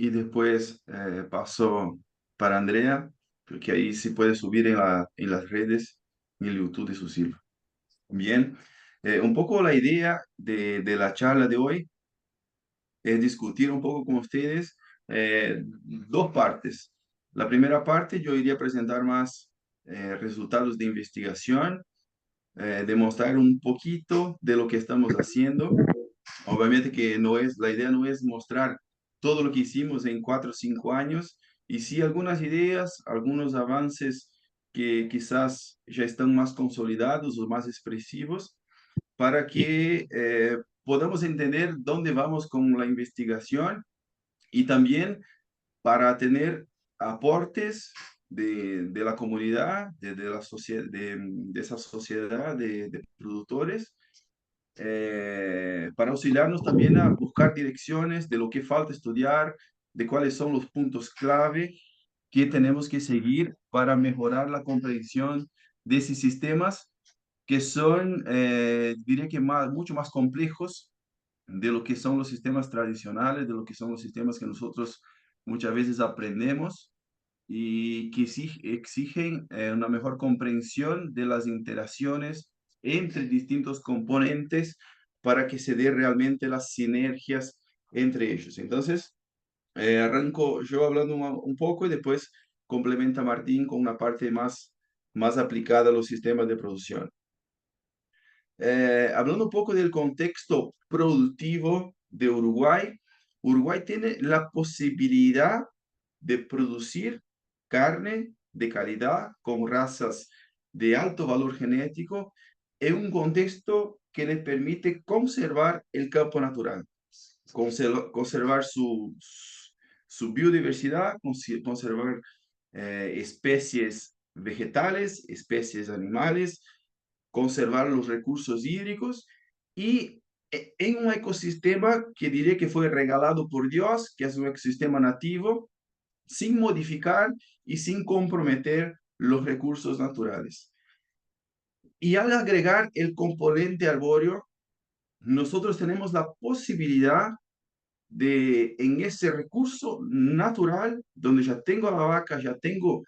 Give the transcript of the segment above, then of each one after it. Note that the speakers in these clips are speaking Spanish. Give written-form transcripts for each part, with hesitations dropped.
y después paso para Andrea, porque ahí se puede subir en las redes, en el YouTube de su sirva. Bien, un poco la idea de la charla de hoy es discutir un poco con ustedes dos partes. La primera parte yo iría a presentar más resultados de investigación, demostrar un poquito de lo que estamos haciendo. Obviamente que no es, la idea no es mostrar todo lo que hicimos en 4 o 5 años, y sí algunas ideas, algunos avances que quizás ya están más consolidados o más expresivos, para que podamos entender dónde vamos con la investigación, y también para tener aportes de la comunidad, la de esa sociedad de productores, para auxiliarnos también a buscar direcciones de lo que falta estudiar, de cuáles son los puntos clave que tenemos que seguir para mejorar la comprensión de esos sistemas que son, diría que mucho más complejos de lo que son los sistemas tradicionales, de lo que son los sistemas que nosotros muchas veces aprendemos, y que exigen una mejor comprensión de las interacciones entre distintos componentes para que se dé realmente las sinergias entre ellos. Entonces, arranco yo hablando un poco, y después complementa Martín con una parte más aplicada a los sistemas de producción. Hablando un poco del contexto productivo de Uruguay, Uruguay tiene la posibilidad de producir carne de calidad con razas de alto valor genético en un contexto que le permite conservar el campo natural, conservar su biodiversidad, conservar especies vegetales, especies animales, conservar los recursos hídricos, y en un ecosistema que diré que fue regalado por Dios, que es un ecosistema nativo, sin modificar y sin comprometer los recursos naturales. Y al agregar el componente arbóreo, nosotros tenemos la posibilidad de, en ese recurso natural, donde ya tengo a la vaca, ya tengo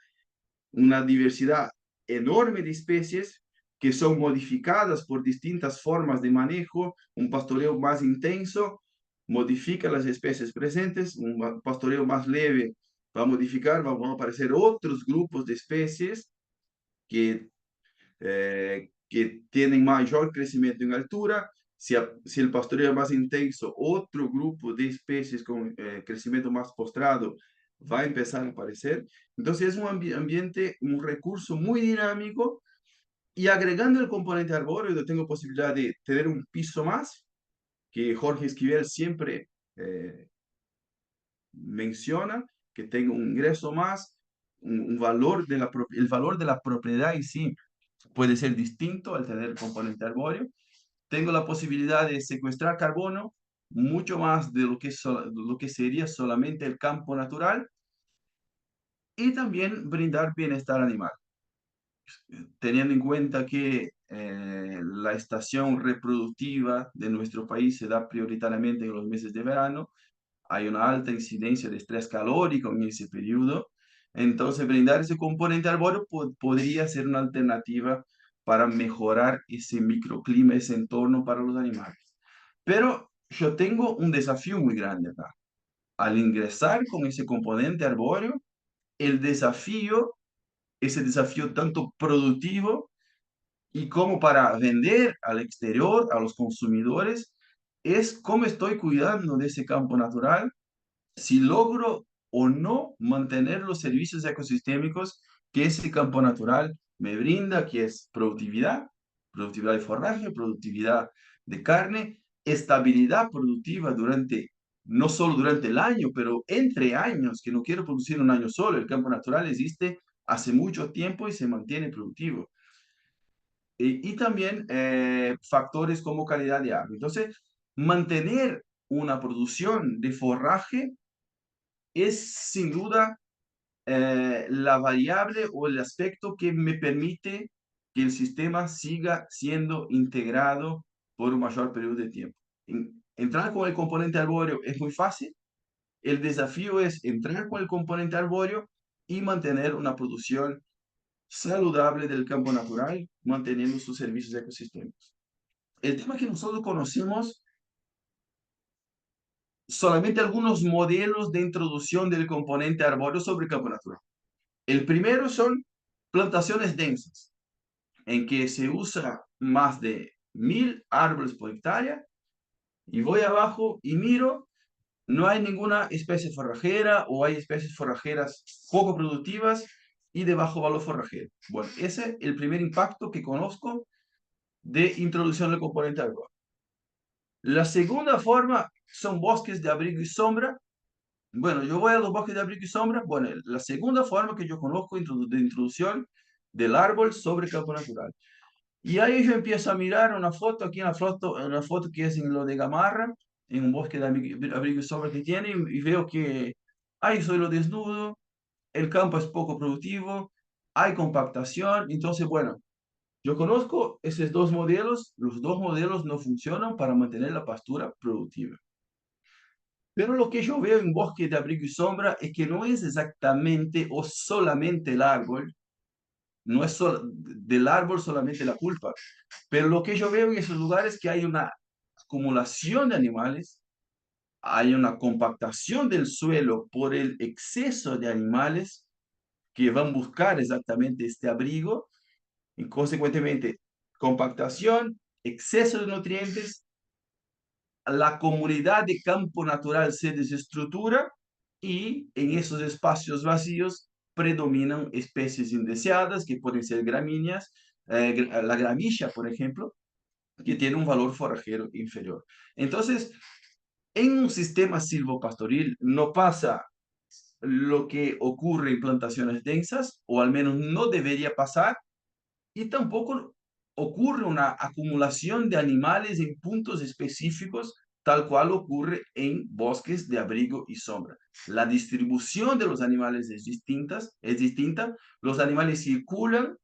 una diversidad enorme de especies que son modificadas por distintas formas de manejo, un pastoreo más intenso modifica las especies presentes, un pastoreo más leve va a modificar, van a aparecer otros grupos de especies que tienen mayor crecimiento en altura. Si el pastoreo es más intenso, otro grupo de especies con crecimiento más postrado va a empezar a aparecer. Entonces es un ambiente, un recurso muy dinámico, y agregando el componente arbóreo, yo tengo posibilidad de tener un piso más, que Jorge Esquivel siempre eh, menciona, que tengo un ingreso más, un valor el valor de la propiedad en sí puede ser distinto al tener el componente arbóreo. Tengo la posibilidad de secuestrar carbono mucho más de lo que sería solamente el campo natural, y también brindar bienestar animal, teniendo en cuenta que la estación reproductiva de nuestro país se da prioritariamente en los meses de verano. Hay una alta incidencia de estrés calórico en ese periodo. Entonces, brindar ese componente arbóreo podría ser una alternativa para mejorar ese microclima, ese entorno para los animales. Pero yo tengo un desafío muy grande acá. Al ingresar con ese componente arbóreo, el desafío, ese desafío tanto productivo y como para vender al exterior, a los consumidores, es cómo estoy cuidando de ese campo natural, si logro o no mantener los servicios ecosistémicos que ese campo natural me brinda, que es productividad, productividad de forraje, productividad de carne, estabilidad productiva durante, no solo durante el año, pero entre años, que no quiero producir un año solo. El campo natural existe hace mucho tiempo y se mantiene productivo. Y también factores como calidad de agua. Entonces, mantener una producción de forraje es sin duda la variable o el aspecto que me permite que el sistema siga siendo integrado por un mayor periodo de tiempo. Entrar con el componente arbóreo es muy fácil, El desafío es entrar con el componente arbóreo y mantener una producción saludable del campo natural, manteniendo sus servicios ecosistémicos. El tema es que nosotros conocemos solamente algunos modelos de introducción del componente arbóreo sobre el campo natural. El primero son plantaciones densas, en que se usa más de 1000 árboles por hectárea, y voy abajo y miro, no hay ninguna especie forrajera o hay especies forrajeras poco productivas y de bajo valor forrajero. Bueno, ese es el primer impacto que conozco de introducción del componente arbóreo. La segunda forma son bosques de abrigo y sombra. Bueno, yo voy a los bosques de abrigo y sombra. Bueno, la segunda forma que yo conozco de introducción del árbol sobre campo natural. Y ahí yo empiezo a mirar una foto, aquí una foto que es en lo de Gamarra, en un bosque de abrigo y sombra que tiene, y veo que hay suelo desnudo, el campo es poco productivo, hay compactación. Entonces, bueno, yo conozco esos dos modelos, los dos modelos no funcionan para mantener la pastura productiva. Pero lo que yo veo en bosque de abrigo y sombra es que no es exactamente o solamente el árbol, no es del árbol solamente la culpa, pero lo que yo veo en esos lugares es que hay una acumulación de animales, hay una compactación del suelo por el exceso de animales que van a buscar exactamente este abrigo, y consecuentemente compactación, exceso de nutrientes, la comunidad de campo natural se desestructura y en esos espacios vacíos predominan especies indeseadas que pueden ser gramíneas, la gramilla, por ejemplo, que tiene un valor forrajero inferior. Entonces, en un sistema silvopastoril no pasa lo que ocurre en plantaciones densas, o al menos no debería pasar, y tampoco ocurre una acumulación de animales en puntos específicos, tal cual ocurre en bosques de abrigo y sombra. La distribución de los animales es distinta. Los animales circulan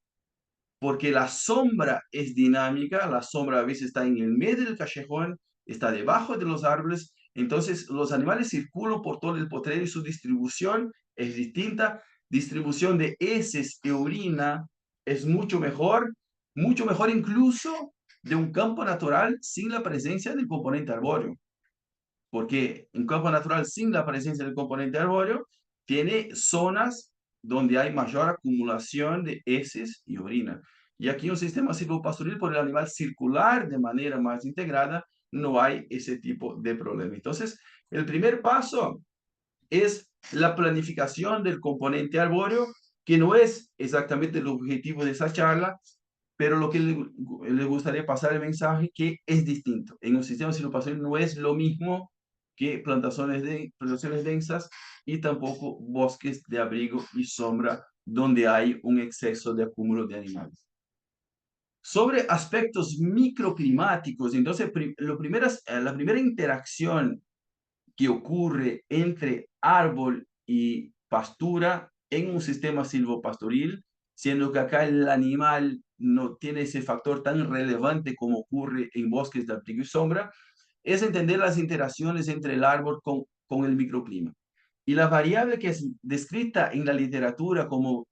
porque la sombra es dinámica, la sombra a veces está en el medio del callejón, está debajo de los árboles, entonces los animales circulan por todo el potrero y su distribución es distinta. Distribución de heces y orina es mucho mejor incluso de un campo natural sin la presencia del componente arbóreo, porque un campo natural sin la presencia del componente arbóreo tiene zonas donde hay mayor acumulación de heces y orina. Y aquí un sistema silvopastoril, por el animal circular de manera más integrada, no hay ese tipo de problema. Entonces, el primer paso es la planificación del componente arbóreo, que no es exactamente el objetivo de esa charla, pero lo que le gustaría pasar el mensaje que es distinto. En un sistema silvopastoril no es lo mismo que plantaciones densas y tampoco bosques de abrigo y sombra donde hay un exceso de acúmulo de animales. Sobre aspectos microclimáticos, entonces la primera interacción que ocurre entre árbol y pastura en un sistema silvopastoril, siendo que acá el animal no tiene ese factor tan relevante como ocurre en bosques de abrigo y sombra, es entender las interacciones entre el árbol con el microclima. Y la variable que es descrita en la literatura como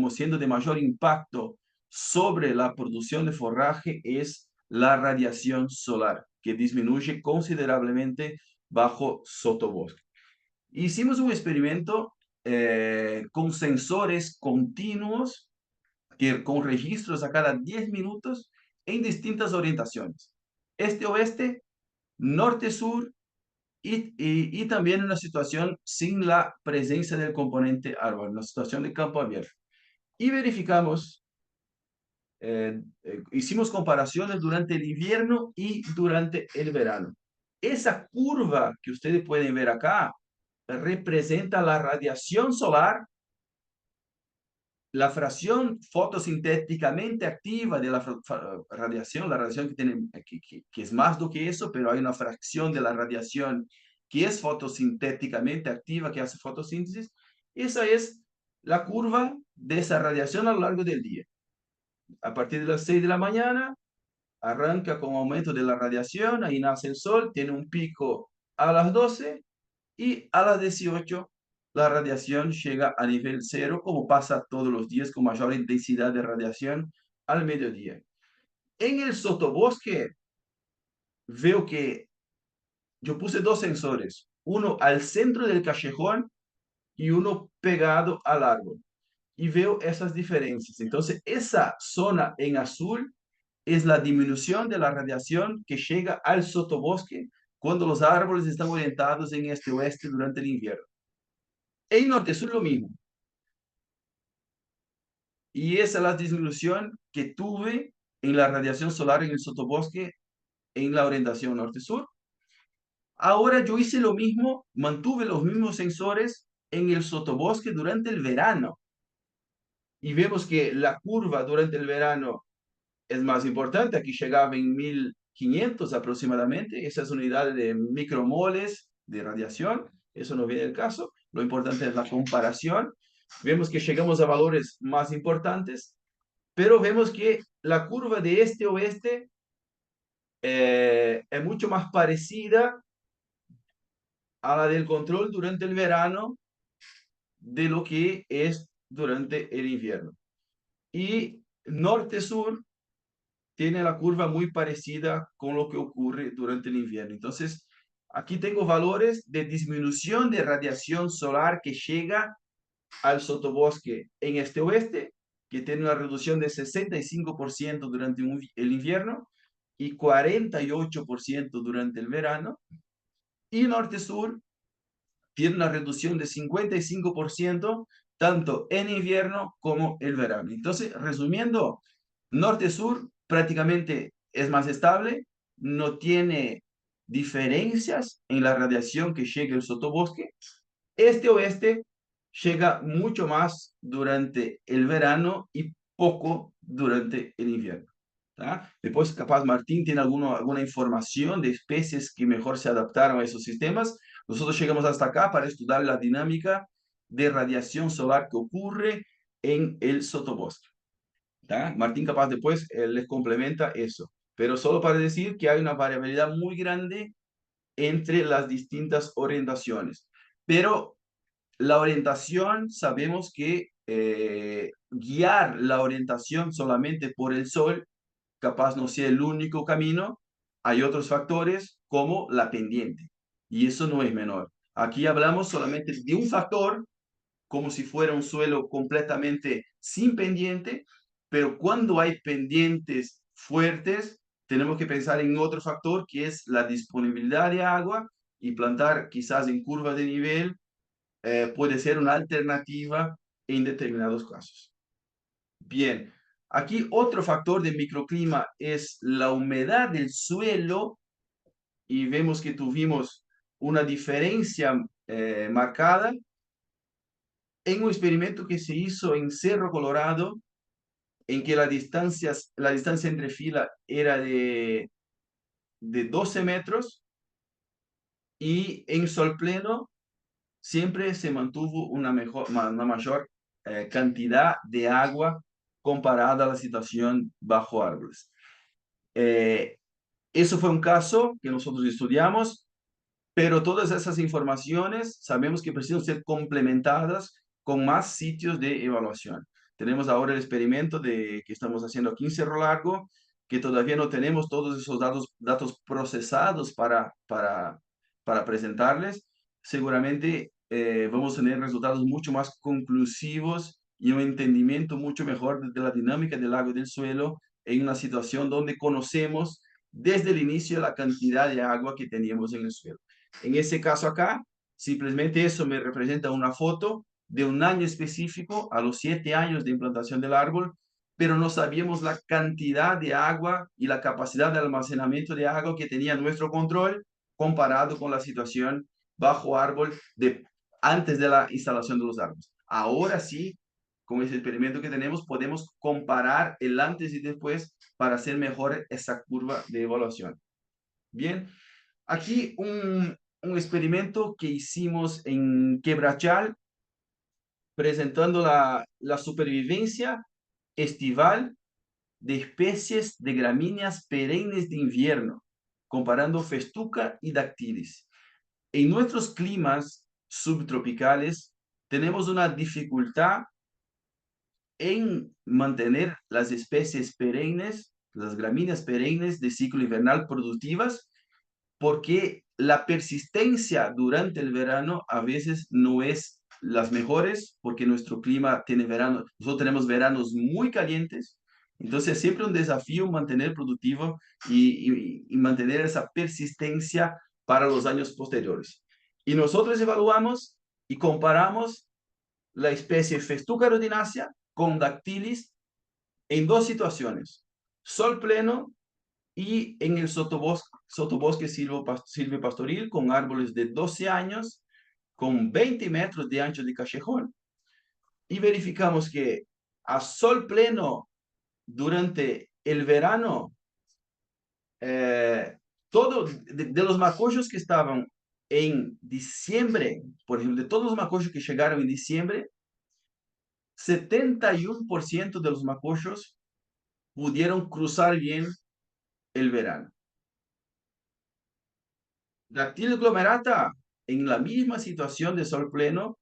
siendo de mayor impacto sobre la producción de forraje es la radiación solar, que disminuye considerablemente bajo sotobosque. Hicimos un experimento con sensores continuos con registros a cada 10 minutos en distintas orientaciones. Este-oeste, norte-sur y también una situación sin la presencia del componente árbol, una situación de campo abierto. Y verificamos, hicimos comparaciones durante el invierno y durante el verano. Esa curva que ustedes pueden ver acá representa la radiación solar, la fracción fotosintéticamente activa de la radiación, la radiación que, tiene, que es más do que eso, pero hay una fracción de la radiación que es fotosintéticamente activa, que hace fotosíntesis. Esa es la curva de esa radiación a lo largo del día. A partir de las 6 de la mañana, arranca con aumento de la radiación, ahí nace el sol, tiene un pico a las 12 y a las 18 la radiación llega a nivel cero, como pasa todos los días con mayor intensidad de radiación al mediodía. En el sotobosque veo que yo puse dos sensores, uno al centro del callejón y uno pegado al árbol. Y veo esas diferencias. Entonces, esa zona en azul es la disminución de la radiación que llega al sotobosque cuando los árboles están orientados en este-oeste durante el invierno. En norte-sur lo mismo. Y esa es la disminución que tuve en la radiación solar en el sotobosque en la orientación norte-sur. Ahora yo hice lo mismo, mantuve los mismos sensores en el sotobosque durante el verano. Y vemos que la curva durante el verano es más importante. Aquí llegaba en 1500 aproximadamente. Esas unidades de micromoles de radiación. Eso no viene del caso. Lo importante es la comparación. Vemos que llegamos a valores más importantes, pero vemos que la curva de este-oeste es mucho más parecida a la del control durante el verano de lo que es durante el invierno. Y norte-sur tiene la curva muy parecida con lo que ocurre durante el invierno. Entonces, aquí tengo valores de disminución de radiación solar que llega al sotobosque en este-oeste, que tiene una reducción de 65% durante el invierno y 48% durante el verano. Y norte-sur tiene una reducción de 55% tanto en invierno como el verano. Entonces, resumiendo, norte-sur prácticamente es más estable, no tiene diferencias en la radiación que llega al sotobosque. Este-oeste llega mucho más durante el verano y poco durante el invierno. ¿Tá? Después, capaz Martín tiene alguna información de especies que mejor se adaptaron a esos sistemas. Nosotros llegamos hasta acá para estudiar la dinámica de radiación solar que ocurre en el sotobosque. ¿Tá? Martín capaz después les complementa eso, pero solo para decir que hay una variabilidad muy grande entre las distintas orientaciones. Pero la orientación, sabemos que guiar la orientación solamente por el sol capaz no sea el único camino. Hay otros factores como la pendiente, y eso no es menor. Aquí hablamos solamente de un factor, como si fuera un suelo completamente sin pendiente, pero cuando hay pendientes fuertes, tenemos que pensar en otro factor que es la disponibilidad de agua, y plantar quizás en curva de nivel puede ser una alternativa en determinados casos. Bien, aquí otro factor de microclima es la humedad del suelo, y vemos que tuvimos una diferencia marcada en un experimento que se hizo en Cerro Colorado, en que la distancia entre fila era de 12 metros, y en sol pleno siempre se mantuvo una mayor cantidad de agua comparada a la situación bajo árboles. Eh, Eso fue un caso que nosotros estudiamos, pero todas esas informaciones sabemos que precisan ser complementadas con más sitios de evaluación. Tenemos ahora el experimento que estamos haciendo aquí en Cerro Largo, que todavía no tenemos todos esos datos procesados para presentarles. Seguramente vamos a tener resultados mucho más conclusivos y un entendimiento mucho mejor de la dinámica del agua y del suelo en una situación donde conocemos desde el inicio la cantidad de agua que teníamos en el suelo. En ese caso acá, simplemente eso me representa una foto de un año específico, a los 7 años de implantación del árbol, pero no sabíamos la cantidad de agua y la capacidad de almacenamiento de agua que tenía nuestro control comparado con la situación bajo árbol antes de la instalación de los árboles. Ahora sí, con ese experimento que tenemos, podemos comparar el antes y después para hacer mejor esa curva de evaluación. Bien, aquí un experimento que hicimos en Quebrachal, presentando la supervivencia estival de especies de gramíneas perennes de invierno, comparando Festuca y Dactylis. En nuestros climas subtropicales tenemos una dificultad en mantener las especies perennes, las gramíneas perennes de ciclo invernal productivas, porque la persistencia durante el verano a veces no es las mejores, porque nuestro clima tiene verano, nosotros tenemos veranos muy calientes, entonces siempre un desafío mantener productivo y mantener esa persistencia para los años posteriores. Y nosotros evaluamos y comparamos la especie Festuca rudinacia con Dactylis en dos situaciones: sol pleno y en el sotobosque silvopastoril con árboles de 12 años, con 20 metros de ancho de callejón. Y verificamos que a sol pleno durante el verano, eh, todo de los macochos que estaban en diciembre, por ejemplo, de todos los macochos que llegaron en diciembre, 71% de los macochos pudieron cruzar bien el verano. Dactylis glomerata, en la misma situación de sol pleno,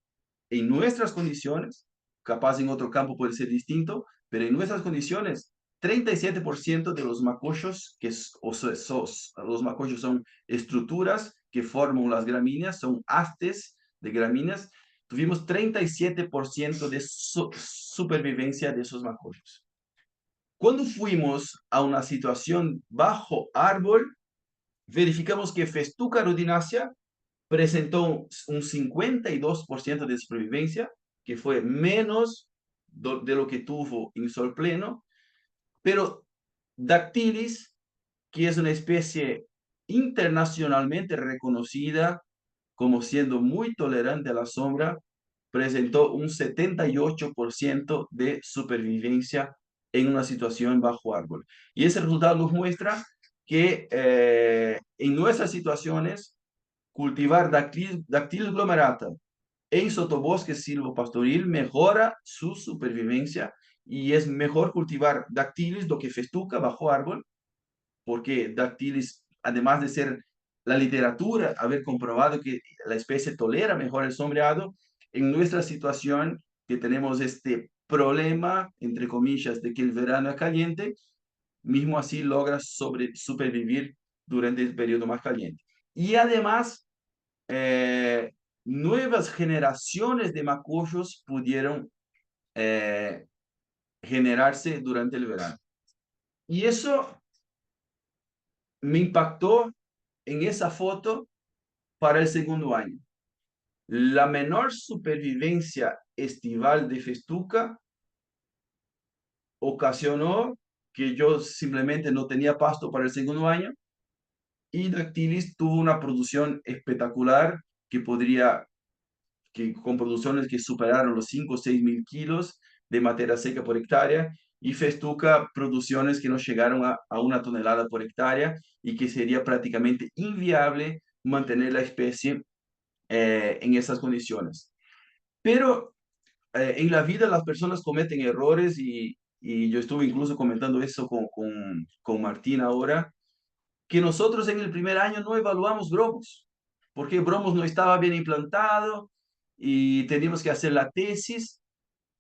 en nuestras condiciones, capaz en otro campo puede ser distinto, pero en nuestras condiciones, 37% de los macochos, los macochos son estructuras que forman las gramíneas, son hastes de gramíneas, tuvimos 37% de supervivencia de esos macochos. Cuando fuimos a una situación bajo árbol, verificamos que Festuca rudinacia presentó un 52% de supervivencia, que fue menos de lo que tuvo en sol pleno, pero Dactylis, que es una especie internacionalmente reconocida como siendo muy tolerante a la sombra, presentó un 78% de supervivencia en una situación bajo árbol. Y ese resultado nos muestra que en nuestras situaciones, cultivar Dactylis glomerata en sotobosque silvopastoril mejora su supervivencia, y es mejor cultivar Dactylis do que Festuca bajo árbol, porque Dactylis, además de ser la literatura, haber comprobado que la especie tolera mejor el sombreado, en nuestra situación que tenemos este problema, entre comillas, de que el verano es caliente, mismo así logra supervivir durante el periodo más caliente. Y además, eh, nuevas generaciones de macuchos pudieron eh, generarse durante el verano. Y eso me impactó en esa foto para el segundo año. La menor supervivencia estival de Festuca ocasionó que yo simplemente no tenía pasto para el segundo año, y Dactylis tuvo una producción espectacular con producciones que superaron los 5 o 6 mil kilos de materia seca por hectárea, y Festuca producciones que no llegaron a 1 tonelada por hectárea, y que sería prácticamente inviable mantener la especie en esas condiciones. Pero en la vida las personas cometen errores, y yo estuve incluso comentando eso con Martín ahora, que nosotros en el primer año no evaluamos Bromos, porque Bromos no estaba bien implantado y teníamos que hacer la tesis.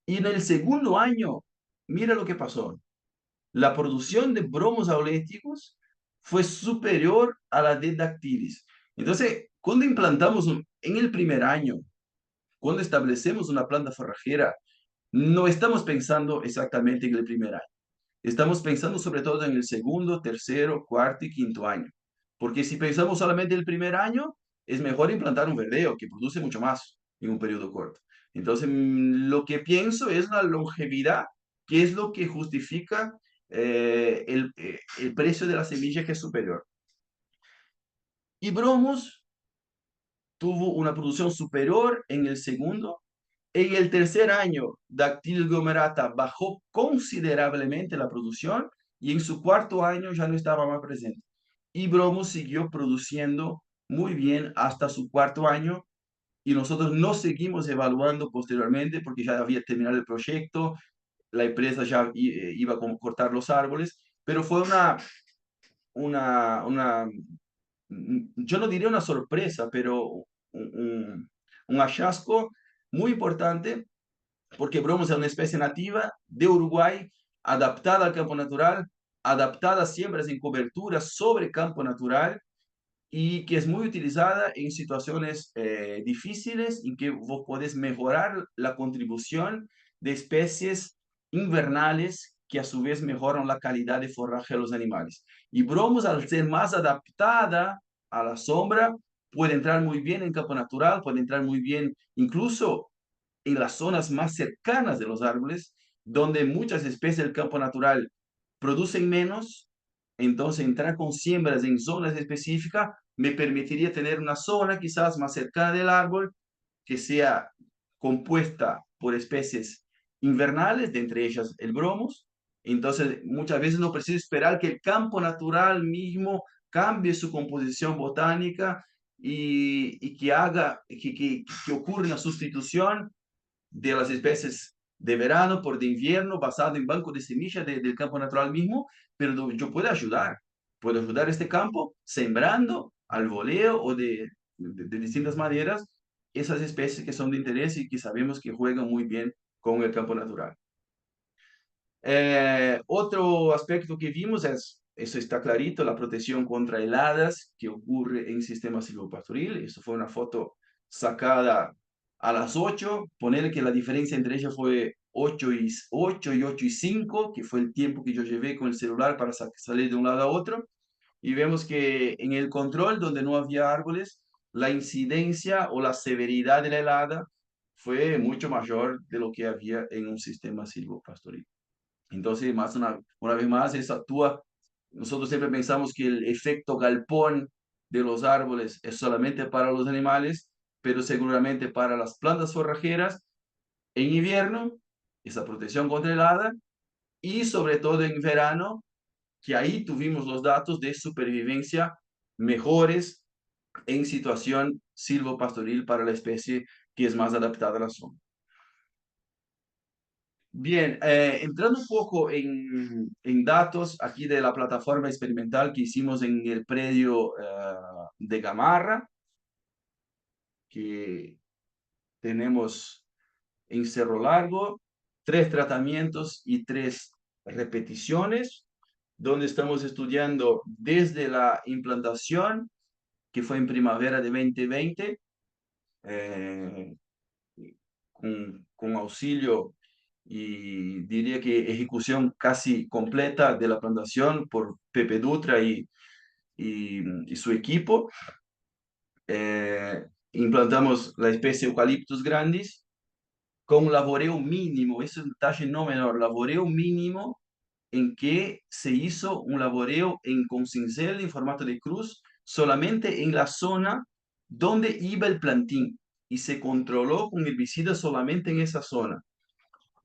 Y en el segundo año, mira lo que pasó. La producción de bromos auléticos fue superior a la de Dactylis. Entonces, cuando implantamos en el primer año, cuando establecemos una planta forrajera, no estamos pensando exactamente en el primer año. Estamos pensando sobre todo en el segundo, tercero, cuarto y quinto año. Porque si pensamos solamente en el primer año, es mejor implantar un verdeo que produce mucho más en un periodo corto. Entonces, lo que pienso es la longevidad, que es lo que justifica el precio de la semilla, que es superior. Y Bromos tuvo una producción superior en el segundo. En el tercer año, Dactylis glomerata bajó considerablemente la producción, y en su cuarto año ya no estaba más presente. Y Bromo siguió produciendo muy bien hasta su cuarto año, y nosotros no seguimos evaluando posteriormente porque ya había terminado el proyecto, la empresa ya iba a cortar los árboles, pero fue una yo no diría una sorpresa, pero un hallazgo muy importante, porque bromos es una especie nativa de Uruguay, adaptada al campo natural, adaptada a siembras en coberturas sobre campo natural, y que es muy utilizada en situaciones difíciles en que vos podés mejorar la contribución de especies invernales que a su vez mejoran la calidad de forraje de los animales. Y bromos, al ser más adaptada a la sombra, puede entrar muy bien en campo natural, puede entrar muy bien incluso en las zonas más cercanas de los árboles, donde muchas especies del campo natural producen menos. Entonces, entrar con siembras en zonas específicas me permitiría tener una zona quizás más cercana del árbol que sea compuesta por especies invernales, de entre ellas el bromos. Entonces, muchas veces no preciso esperar que el campo natural mismo cambie su composición botánica y que haga, que ocurra una sustitución de las especies de verano por de invierno basado en banco de semillas del campo natural mismo, pero yo puedo ayudar a este campo sembrando al voleo o de distintas maneras esas especies que son de interés y que sabemos que juegan muy bien con el campo natural. Otro aspecto que vimos es, eso está clarito, la protección contra heladas que ocurre en sistema silvopastoril. Eso fue una foto sacada a las 8. Poner que la diferencia entre ellas fue 8 y 5, que fue el tiempo que yo llevé con el celular para salir de un lado a otro. Y vemos que en el control, donde no había árboles, la incidencia o la severidad de la helada fue mucho mayor de lo que había en un sistema silvopastoril. Entonces, una vez más, eso actúa. Nosotros siempre pensamos que el efecto galpón de los árboles es solamente para los animales, pero seguramente para las plantas forrajeras en invierno, esa protección contra helada, y sobre todo en verano, que ahí tuvimos los datos de supervivencia mejores en situación silvopastoril para la especie que es más adaptada a la zona. Bien, entrando un poco en datos aquí de la plataforma experimental que hicimos en el predio de Gamarra, que tenemos en Cerro Largo, 3 tratamientos y 3 repeticiones, donde estamos estudiando desde la implantación, que fue en primavera de 2020, eh, con auxilio y diría que ejecución casi completa de la plantación por Pepe Dutra y su equipo. Implantamos la especie Eucalyptus grandis con laboreo mínimo, eso es un detalle no menor, laboreo mínimo en que se hizo un laboreo con cincel en formato de cruz solamente en la zona donde iba el plantín y se controló con herbicida solamente en esa zona.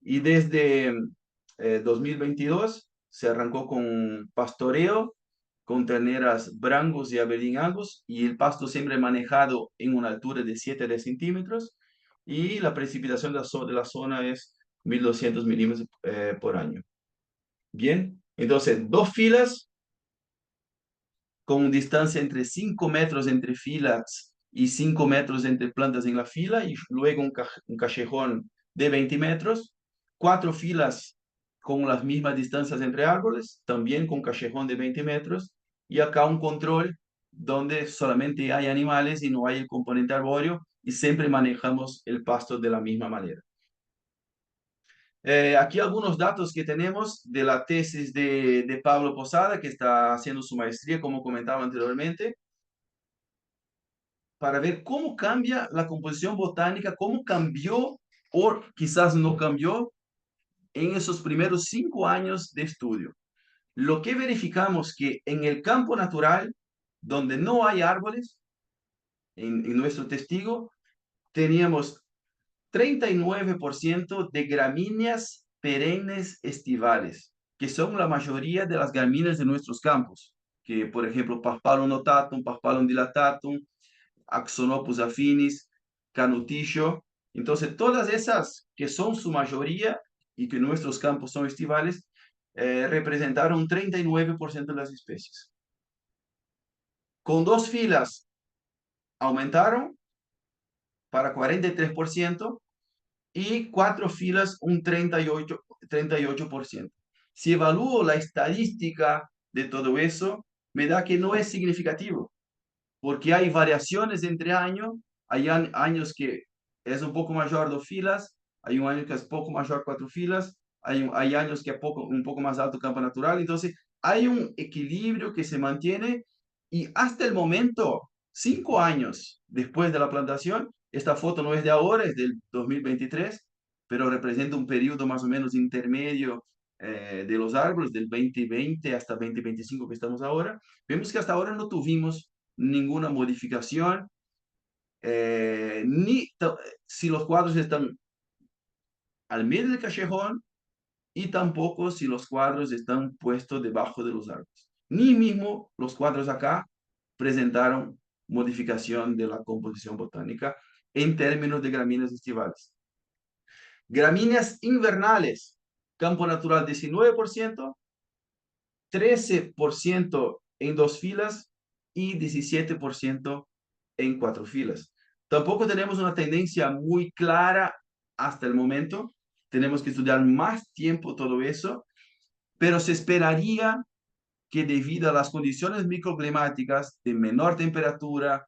Y desde 2022 se arrancó con pastoreo con terneras Brangus y Aberdeen Angus, y el pasto siempre manejado en una altura de 7 de centímetros, y la precipitación de la zona es 1200 milímetros por año. Bien, entonces 2 filas con distancia entre 5 metros entre filas y 5 metros entre plantas en la fila, y luego un callejón de 20 metros, 4 filas con las mismas distancias entre árboles, también con callejón de 20 metros, y acá un control donde solamente hay animales y no hay el componente arbóreo, y siempre manejamos el pasto de la misma manera. Aquí algunos datos que tenemos de la tesis de Pablo Posada, que está haciendo su maestría, como comentaba anteriormente, para ver cómo cambia la composición botánica, cómo cambió o quizás no cambió en esos primeros 5 años de estudio. Lo que verificamos que en el campo natural, donde no hay árboles, en nuestro testigo, teníamos 39% de gramíneas perennes estivales, que son la mayoría de las gramíneas de nuestros campos, que por ejemplo Paspalum notatum, Paspalum dilatatum, Axonopus affinis, Canutillo. Entonces, todas esas que son su mayoría y que nuestros campos son estivales, representaron un 39% de las especies. Con dos filas aumentaron para 43% y cuatro filas un 38%. Si evalúo la estadística de todo eso, me da que no es significativo, porque hay variaciones entre años, hay años que es un poco mayor dos filas, hay un año que es poco mayor cuatro filas, hay años que es un poco más alto campo natural, entonces hay un equilibrio que se mantiene y hasta el momento, 5 años después de la plantación, esta foto no es de ahora, es del 2023, pero representa un periodo más o menos intermedio de los árboles, del 2020 hasta 2025 que estamos ahora. Vemos que hasta ahora no tuvimos ninguna modificación, ni si los cuadros están al medio del callejón y tampoco si los cuadros están puestos debajo de los árboles. Ni mismo los cuadros acá presentaron modificación de la composición botánica en términos de gramíneas estivales. Gramíneas invernales, campo natural 19%, 13% en dos filas y 17% en cuatro filas. Tampoco tenemos una tendencia muy clara hasta el momento. Tenemos que estudiar más tiempo todo eso, pero se esperaría que debido a las condiciones microclimáticas de menor temperatura,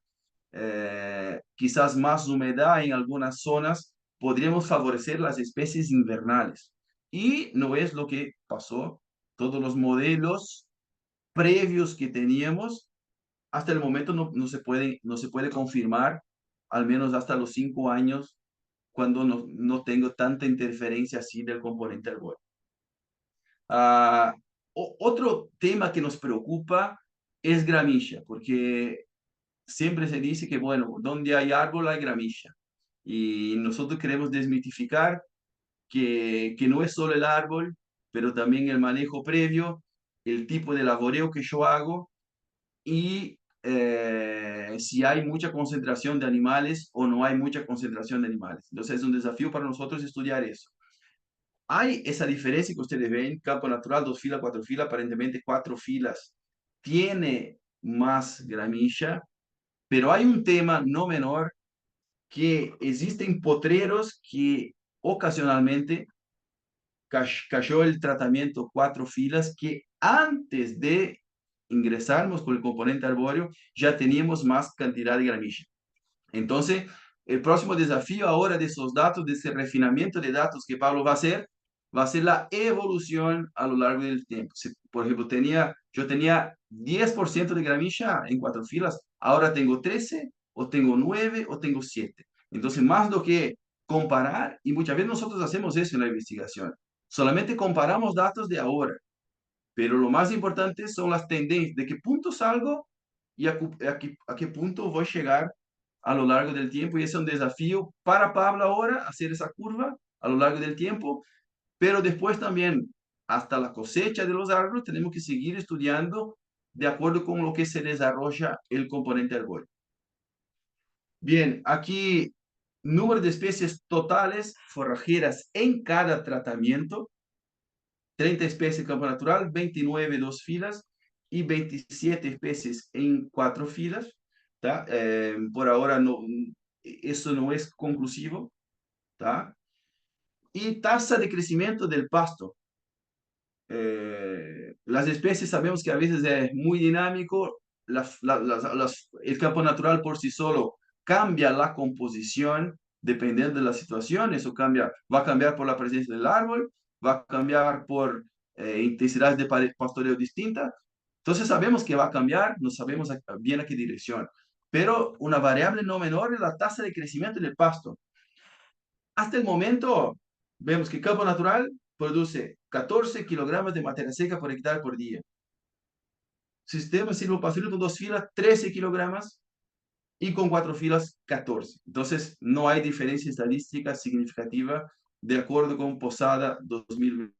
quizás más humedad en algunas zonas, podríamos favorecer las especies invernales. Y no es lo que pasó. Todos los modelos previos que teníamos, hasta el momento no se puede confirmar, al menos hasta los 5 años, cuando no tengo tanta interferencia así del componente arbóreo. Otro tema que nos preocupa es gramilla, porque siempre se dice que, bueno, donde hay árbol hay gramilla. Y nosotros queremos desmitificar que no es solo el árbol, pero también el manejo previo, el tipo de laboreo que yo hago y si hay mucha concentración de animales o no hay mucha concentración de animales. Entonces es un desafío para nosotros estudiar eso. Hay esa diferencia que ustedes ven, campo natural, dos filas, cuatro filas, aparentemente cuatro filas. Tiene más gramilla, pero hay un tema no menor que existen potreros que ocasionalmente cayó el tratamiento cuatro filas que antes de ingresarnos con el componente arbóreo ya teníamos más cantidad de gramilla. Entonces, el próximo desafío ahora de esos datos, de ese refinamiento de datos que Pablo va a ser la evolución a lo largo del tiempo. Si, por ejemplo, yo tenía 10% de gramilla en cuatro filas, ahora tengo 13, o tengo 9, o tengo 7. Entonces, más lo que comparar, y muchas veces nosotros hacemos eso en la investigación, solamente comparamos datos de ahora, pero lo más importante son las tendencias, de qué punto salgo y a qué punto voy a llegar a lo largo del tiempo. Y ese es un desafío para Pablo ahora, hacer esa curva a lo largo del tiempo, pero después también, hasta la cosecha de los árboles, tenemos que seguir estudiando de acuerdo con lo que se desarrolla el componente arbóreo. Bien, aquí número de especies totales forrajeras en cada tratamiento: 30 especies en campo natural, 29 dos filas y 27 especies en cuatro filas. ¿Tá? Por ahora no, eso no es conclusivo. ¿Tá? Y tasa de crecimiento del pasto. Las especies sabemos que a veces es muy dinámico, el campo natural por sí solo cambia la composición dependiendo de la situación, eso va a cambiar por la presencia del árbol, va a cambiar por intensidades de pastoreo distintas, entonces sabemos que va a cambiar, no sabemos bien a qué dirección, pero una variable no menor es la tasa de crecimiento del pasto. Hasta el momento, vemos que el campo natural produce 14 kilogramos de materia seca por hectárea por día. Sistema silvopastoril con dos filas, 13 kilogramos y con cuatro filas, 14. Entonces, no hay diferencia estadística significativa de acuerdo con Posada 2020.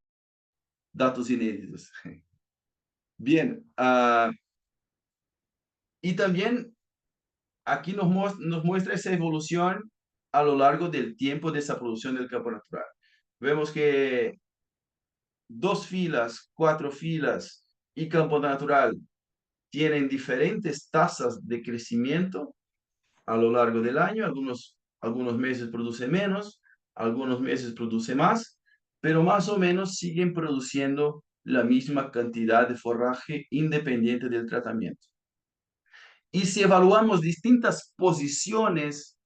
Datos inéditos. Bien, y también aquí nos muestra esa evolución a lo largo del tiempo de esa producción del campo natural. Vemos que dos filas, cuatro filas y campo natural tienen diferentes tasas de crecimiento a lo largo del año. Algunos meses produce menos, algunos meses produce más, pero más o menos siguen produciendo la misma cantidad de forraje independiente del tratamiento. Y si evaluamos distintas posiciones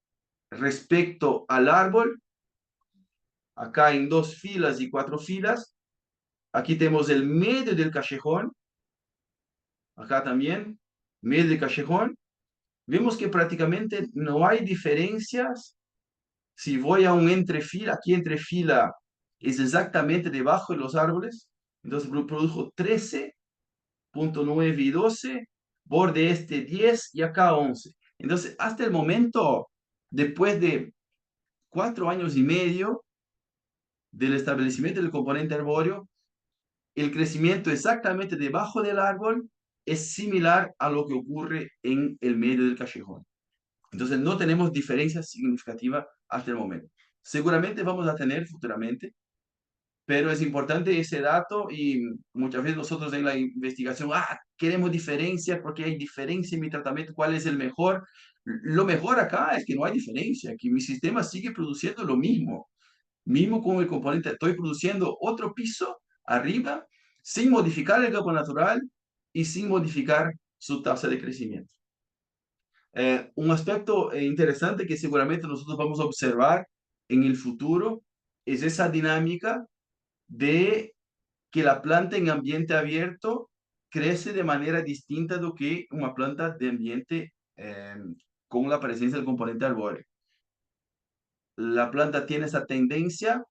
respecto al árbol, acá en 2 filas y 4 filas, aquí tenemos el medio del callejón, acá también, medio del callejón, vemos que prácticamente no hay diferencias. Si voy a un entrefila, aquí entrefila es exactamente debajo de los árboles, entonces produjo 13,9 y 12, borde este 10 y acá 11. Entonces, hasta el momento, después de 4 años y medio del establecimiento del componente arbóreo, el crecimiento exactamente debajo del árbol es similar a lo que ocurre en el medio del callejón. Entonces, no tenemos diferencia significativa hasta el momento. Seguramente vamos a tener futuramente, pero es importante ese dato y muchas veces nosotros en la investigación, queremos diferencia porque hay diferencia en mi tratamiento, ¿cuál es el mejor? Lo mejor acá es que no hay diferencia, que mi sistema sigue produciendo lo mismo, mismo con el componente, estoy produciendo otro piso arriba sin modificar el campo natural y sin modificar su tasa de crecimiento. Un aspecto interesante que seguramente nosotros vamos a observar en el futuro es esa dinámica de que la planta en ambiente abierto crece de manera distinta de que una planta de ambiente con la presencia del componente arbóreo. La planta tiene esa tendencia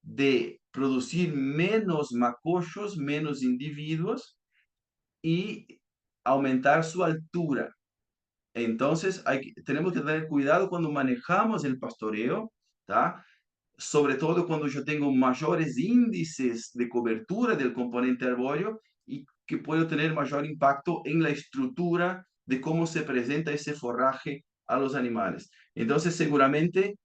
de producir menos macollos, menos individuos y aumentar su altura. Entonces, tenemos que tener cuidado cuando manejamos el pastoreo, ¿tá? Sobre todo cuando yo tengo mayores índices de cobertura del componente arbóreo y que puedo tener mayor impacto en la estructura de cómo se presenta ese forraje a los animales. Entonces, seguramente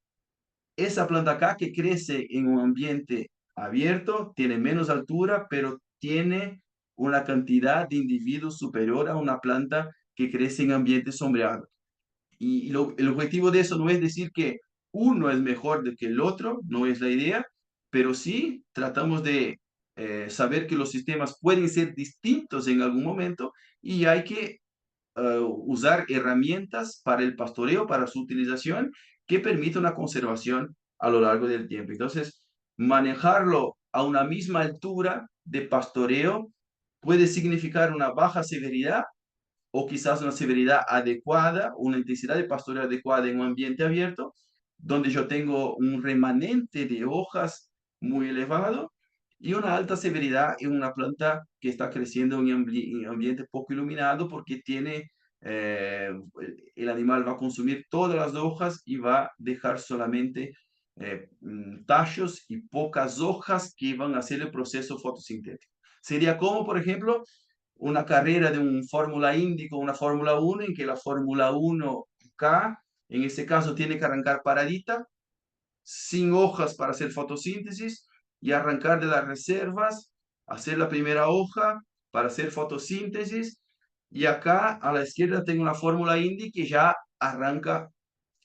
esa planta acá que crece en un ambiente abierto tiene menos altura, pero tiene una cantidad de individuos superior a una planta que crece en ambiente sombreado. Y el objetivo de eso no es decir que uno es mejor que el otro, no es la idea, pero sí tratamos de saber que los sistemas pueden ser distintos en algún momento y hay que usar herramientas para el pastoreo, para su utilización, que permita una conservación a lo largo del tiempo. Entonces, manejarlo a una misma altura de pastoreo puede significar una baja severidad o quizás una severidad adecuada, una intensidad de pastoreo adecuada en un ambiente abierto, donde yo tengo un remanente de hojas muy elevado y una alta severidad en una planta que está creciendo en un ambiente poco iluminado porque tiene, el animal va a consumir todas las hojas y va a dejar solamente tallos y pocas hojas que van a hacer el proceso fotosintético. Sería como, por ejemplo, una carrera de un Fórmula Indy con una Fórmula 1 en que la Fórmula 1K, en este caso, tiene que arrancar paradita, sin hojas para hacer fotosíntesis y arrancar de las reservas, hacer la primera hoja para hacer fotosíntesis. Y acá a la izquierda tengo una Fórmula Indy que ya arranca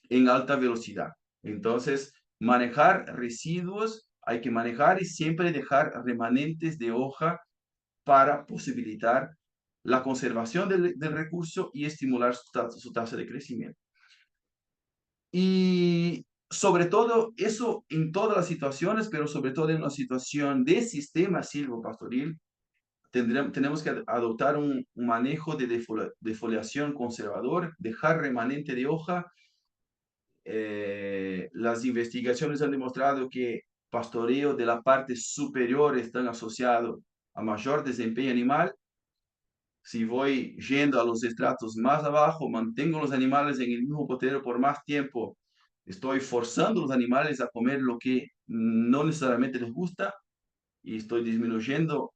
en alta velocidad. Entonces, manejar residuos hay que manejar y siempre dejar remanentes de hoja para posibilitar la conservación del recurso y estimular su tasa de crecimiento. Y sobre todo, eso en todas las situaciones, pero sobre todo en una situación de sistema silvopastoril, tenemos que adoptar un manejo de defoliación conservador, dejar remanente de hoja. Las investigaciones han demostrado que pastoreo de la parte superior están asociados a mayor desempeño animal. Si voy yendo a los estratos más abajo, mantengo los animales en el mismo potero por más tiempo, estoy forzando a los animales a comer lo que no necesariamente les gusta y estoy disminuyendo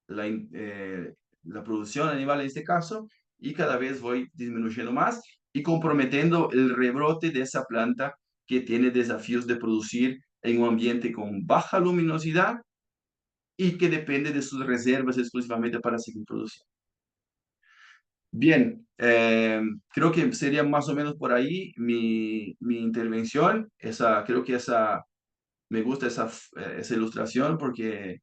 la producción animal en este caso y cada vez voy disminuyendo más y comprometiendo el rebrote de esa planta que tiene desafíos de producir en un ambiente con baja luminosidad y que depende de sus reservas exclusivamente para seguir produciendo. Bien, creo que sería más o menos por ahí mi intervención. Creo que me gusta esa ilustración porque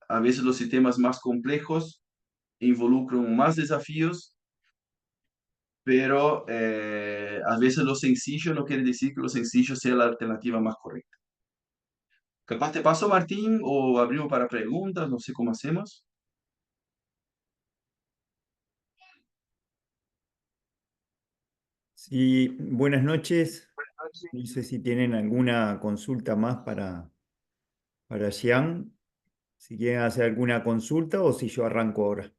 a veces los sistemas más complejos involucran más desafíos, pero a veces lo sencillo no quiere decir que lo sencillo sea la alternativa más correcta. Capaz te paso, Martín, o abrimos para preguntas, no sé cómo hacemos. Sí, buenas noches. No sé si tienen alguna consulta más para Xian, si quieren hacer alguna consulta o si yo arranco ahora.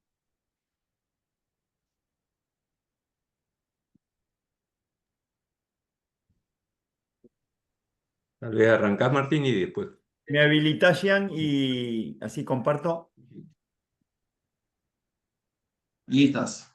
Tal vez arrancás, Martín, y después. Me habilita Xian y así comparto. Listas.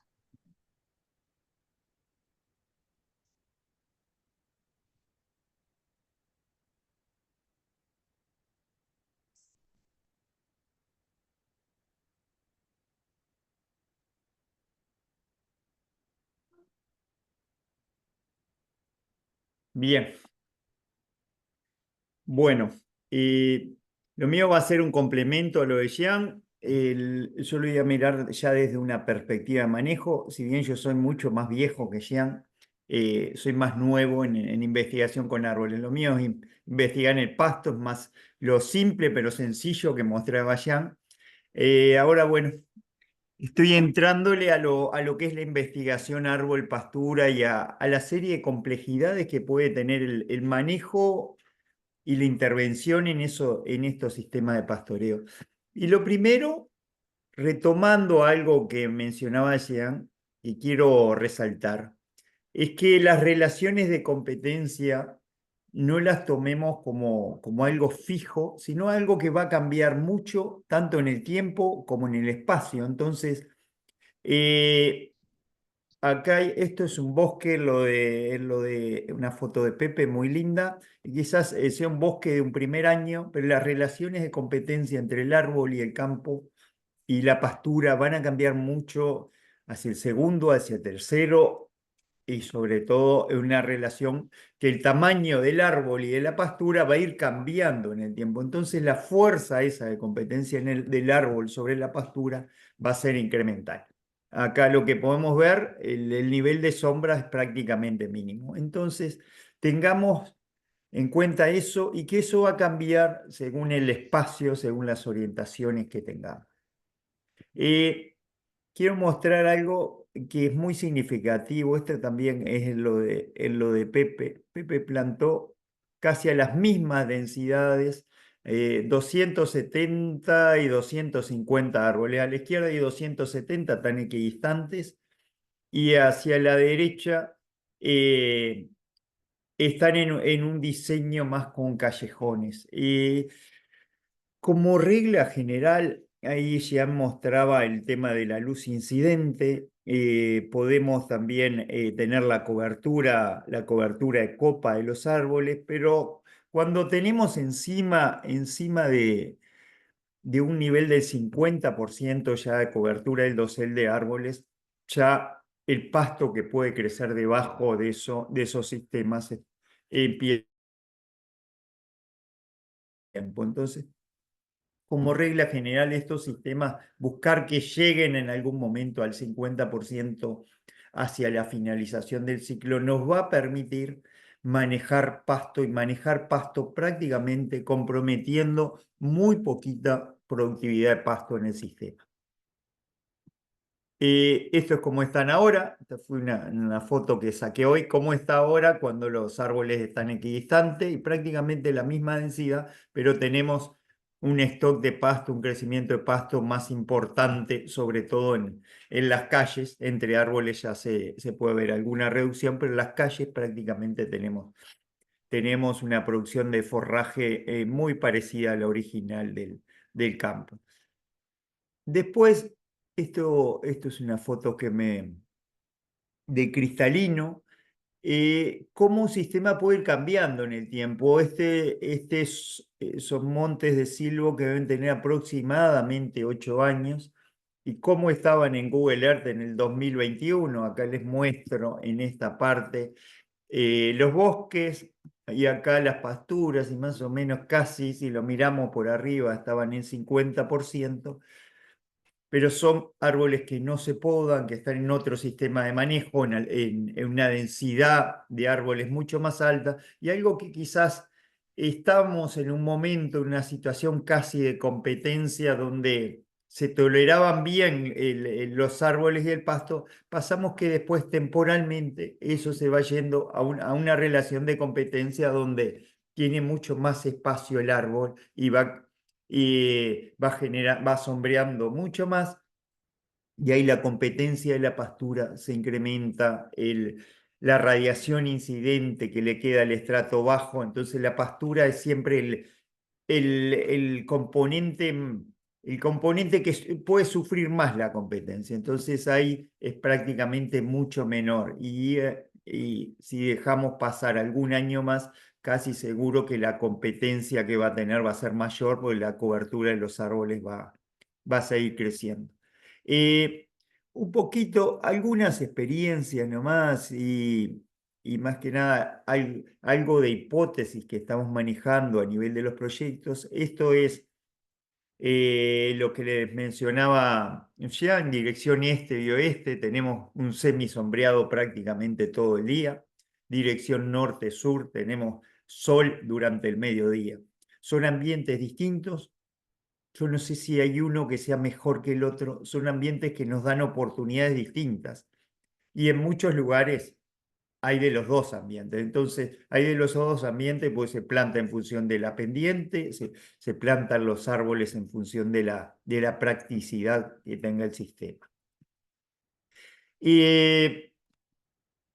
Bien, bueno, lo mío va a ser un complemento a lo de Xian. Yo lo voy a mirar ya desde una perspectiva de manejo. Si bien yo soy mucho más viejo que Xian, soy más nuevo en investigación con árboles. Lo mío es investigar en el pasto, es más lo simple pero sencillo que mostraba Xian. Ahora, bueno, estoy entrándole a lo que es la investigación árbol-pastura y a la serie de complejidades que puede tener el manejo y la intervención en eso, en estos sistemas de pastoreo. Y lo primero, retomando algo que mencionaba Jean, y quiero resaltar, es que las relaciones de competencia no las tomemos como algo fijo, sino algo que va a cambiar mucho, tanto en el tiempo como en el espacio. Entonces, eh, esto es un bosque, lo de una foto de Pepe muy linda, y quizás sea un bosque de un primer año, pero las relaciones de competencia entre el árbol y el campo y la pastura van a cambiar mucho hacia el segundo, hacia el tercero, y sobre todo en una relación que el tamaño del árbol y de la pastura va a ir cambiando en el tiempo. Entonces la fuerza esa de competencia del árbol sobre la pastura va a ser incremental. Acá lo que podemos ver, el nivel de sombra es prácticamente mínimo. Entonces, tengamos en cuenta eso y que eso va a cambiar según el espacio, según las orientaciones que tengamos. Eh, Quiero mostrar algo que es muy significativo. Este también es lo de Pepe. Pepe plantó casi a las mismas densidades, 270 y 250 árboles. A la izquierda y 270 tan equidistantes y hacia la derecha eh, están en un diseño más con callejones. Como regla general, ahí ya mostraba el tema de la luz incidente. Podemos también tener la cobertura de copa de los árboles, pero cuando tenemos encima de un nivel del 50% ya de cobertura del dosel de árboles, ya el pasto que puede crecer debajo de esos sistemas empieza. Entonces, como regla general, estos sistemas, buscar que lleguen en algún momento al 50% hacia la finalización del ciclo, nos va a permitir manejar pasto y manejar pasto prácticamente comprometiendo muy poquita productividad de pasto en el sistema. Esto es como están ahora. Esta fue una foto que saqué hoy. Cómo está ahora cuando los árboles están equidistantes y prácticamente la misma densidad, pero tenemos un stock de pasto, un crecimiento de pasto más importante, sobre todo en las calles. Entre árboles ya se puede ver alguna reducción, pero en las calles prácticamente tenemos una producción de forraje muy parecida a la original del campo. Después, esto es una foto de cristalino, cómo un sistema puede ir cambiando en el tiempo. Son montes de silvo que deben tener aproximadamente 8 años. y cómo estaban en Google Earth en el 2021. Acá les muestro en esta parte los bosques y acá las pasturas, y más o menos casi, si lo miramos por arriba, estaban en 50%, pero son árboles que no se podan, que están en otro sistema de manejo, en una densidad de árboles mucho más alta, y algo que quizás estamos en un momento, en una situación casi de competencia donde se toleraban bien los árboles y el pasto, pasamos que después temporalmente eso se va yendo a una relación de competencia donde tiene mucho más espacio el árbol y va sombreando mucho más, y ahí la competencia de la pastura se incrementa, la radiación incidente que le queda al estrato bajo, entonces la pastura es siempre el componente, el componente que puede sufrir más la competencia, entonces ahí es prácticamente mucho menor, y si dejamos pasar algún año más, casi seguro que la competencia que va a tener va a ser mayor porque la cobertura de los árboles va a seguir creciendo. Un poquito, algunas experiencias nomás y más que nada algo de hipótesis que estamos manejando a nivel de los proyectos. Esto es lo que les mencionaba ya en dirección este y oeste. Tenemos un semisombreado prácticamente todo el día. Dirección norte-sur tenemos sol durante el mediodía. Son ambientes distintos. Yo no sé si hay uno que sea mejor que el otro. Son ambientes que nos dan oportunidades distintas. Y en muchos lugares hay de los dos ambientes. Entonces, hay de los dos ambientes, pues se planta en función de la pendiente, se plantan los árboles en función de la practicidad que tenga el sistema. Y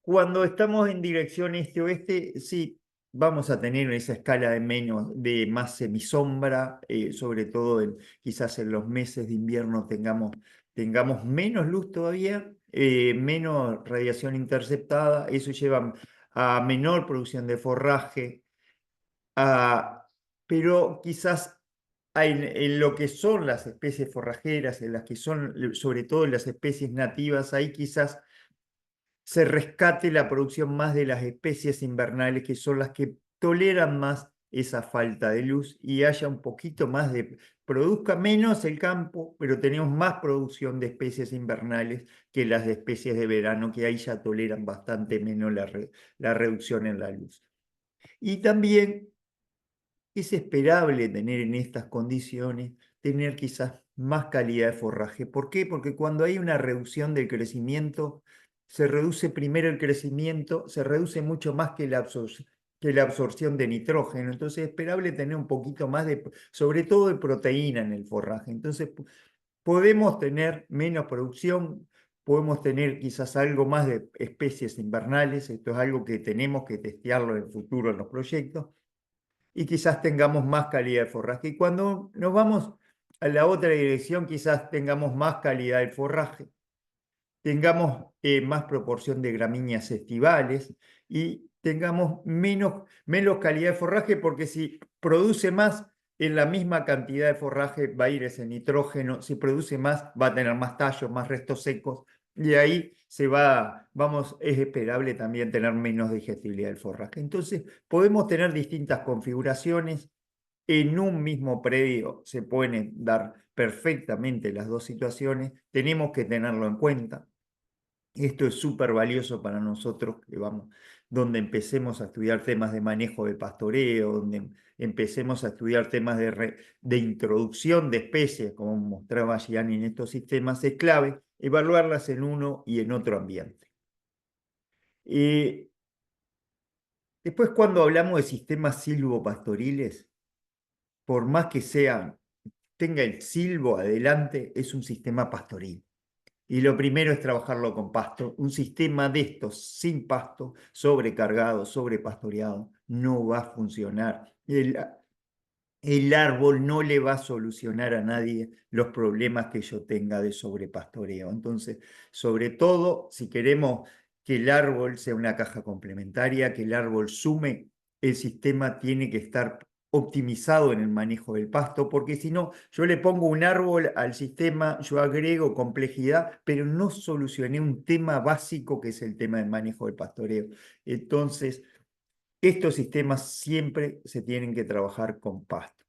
cuando estamos en dirección este-oeste, sí, vamos a tener esa escala de más semisombra, sobre todo quizás en los meses de invierno tengamos menos luz todavía, menos radiación interceptada, eso lleva a menor producción de forraje, pero quizás en lo que son las especies forrajeras, en las que son sobre todo las especies nativas, ahí quizás se rescate la producción más de las especies invernales, que son las que toleran más esa falta de luz, y haya un poquito más produzca menos el campo, pero tenemos más producción de especies invernales que las de especies de verano, que ahí ya toleran bastante menos la reducción en la luz. Y también es esperable tener en estas condiciones, tener quizás más calidad de forraje. ¿Por qué? Porque cuando hay una reducción del crecimiento, se reduce primero el crecimiento, se reduce mucho más que la absorción de nitrógeno. Entonces es esperable tener un poquito más sobre todo de proteína en el forraje. Entonces podemos tener menos producción, podemos tener quizás algo más de especies invernales. Esto es algo que tenemos que testearlo en el futuro en los proyectos, y quizás tengamos más calidad de forraje. Y cuando nos vamos a la otra dirección, quizás tengamos más calidad de forraje, tengamos más proporción de gramíneas estivales y tengamos menos calidad de forraje, porque si produce más, en la misma cantidad de forraje va a ir ese nitrógeno. Si produce más, va a tener más tallos, más restos secos, y ahí es esperable también tener menos digestibilidad del forraje. Entonces, podemos tener distintas configuraciones. En un mismo predio se pueden dar perfectamente las dos situaciones. Tenemos que tenerlo en cuenta. Esto es súper valioso para nosotros, donde empecemos a estudiar temas de manejo de pastoreo, donde empecemos a estudiar temas de introducción de especies, como mostraba Gianni en estos sistemas. Es clave evaluarlas en uno y en otro ambiente. Después, cuando hablamos de sistemas silvopastoriles, por más que tenga el silvo adelante, es un sistema pastoril. Y lo primero es trabajarlo con pasto. Un sistema de estos sin pasto, sobrecargado, sobrepastoreado, no va a funcionar. El árbol no le va a solucionar a nadie los problemas que yo tenga de sobrepastoreo. Entonces, sobre todo, si queremos que el árbol sea una caja complementaria, que el árbol sume, el sistema tiene que estar optimizado en el manejo del pasto, porque si no, yo le pongo un árbol al sistema, yo agrego complejidad, pero no solucioné un tema básico que es el tema del manejo del pastoreo. Entonces, estos sistemas siempre se tienen que trabajar con pasto.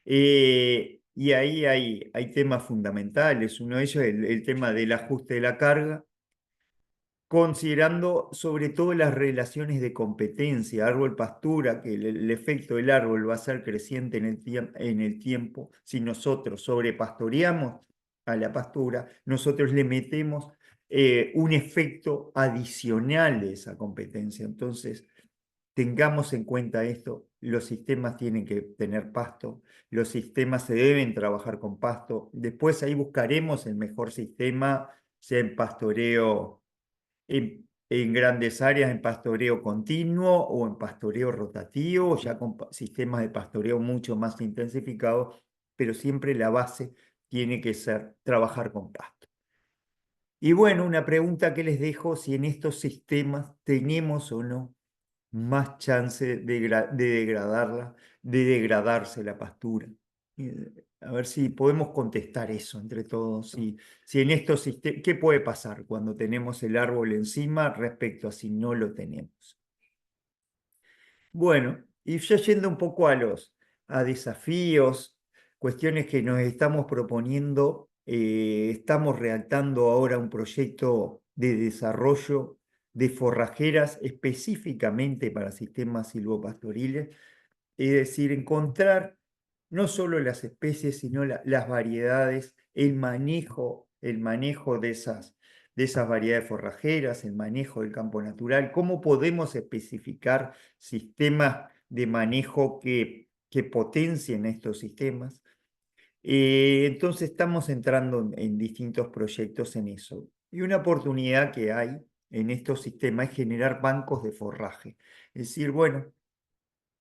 Y ahí hay temas fundamentales. Uno de ellos es el tema del ajuste de la carga, considerando sobre todo las relaciones de competencia, árbol-pastura, que el efecto del árbol va a ser creciente en el tiempo. Si nosotros sobrepastoreamos a la pastura, nosotros le metemos un efecto adicional de esa competencia. Entonces, tengamos en cuenta esto, los sistemas tienen que tener pasto, los sistemas se deben trabajar con pasto, después ahí buscaremos el mejor sistema, sea en pastoreo en grandes áreas, en pastoreo continuo o en pastoreo rotativo, ya con sistemas de pastoreo mucho más intensificados, pero siempre la base tiene que ser trabajar con pasto. Y bueno, una pregunta que les dejo, si en estos sistemas tenemos o no más chance de degradarse la pastura. A ver si podemos contestar eso entre todos. Si en estos sistemas, ¿qué puede pasar cuando tenemos el árbol encima respecto a si no lo tenemos? Bueno, y ya yendo un poco a desafíos, cuestiones que nos estamos proponiendo, estamos redactando ahora un proyecto de desarrollo de forrajeras específicamente para sistemas silvopastoriles, es decir, encontrar no solo las especies, sino las variedades, el manejo de esas variedades forrajeras, el manejo del campo natural, cómo podemos especificar sistemas de manejo que potencien estos sistemas. Entonces estamos entrando en distintos proyectos en eso. Y una oportunidad que hay en estos sistemas es generar bancos de forraje. Es decir, bueno,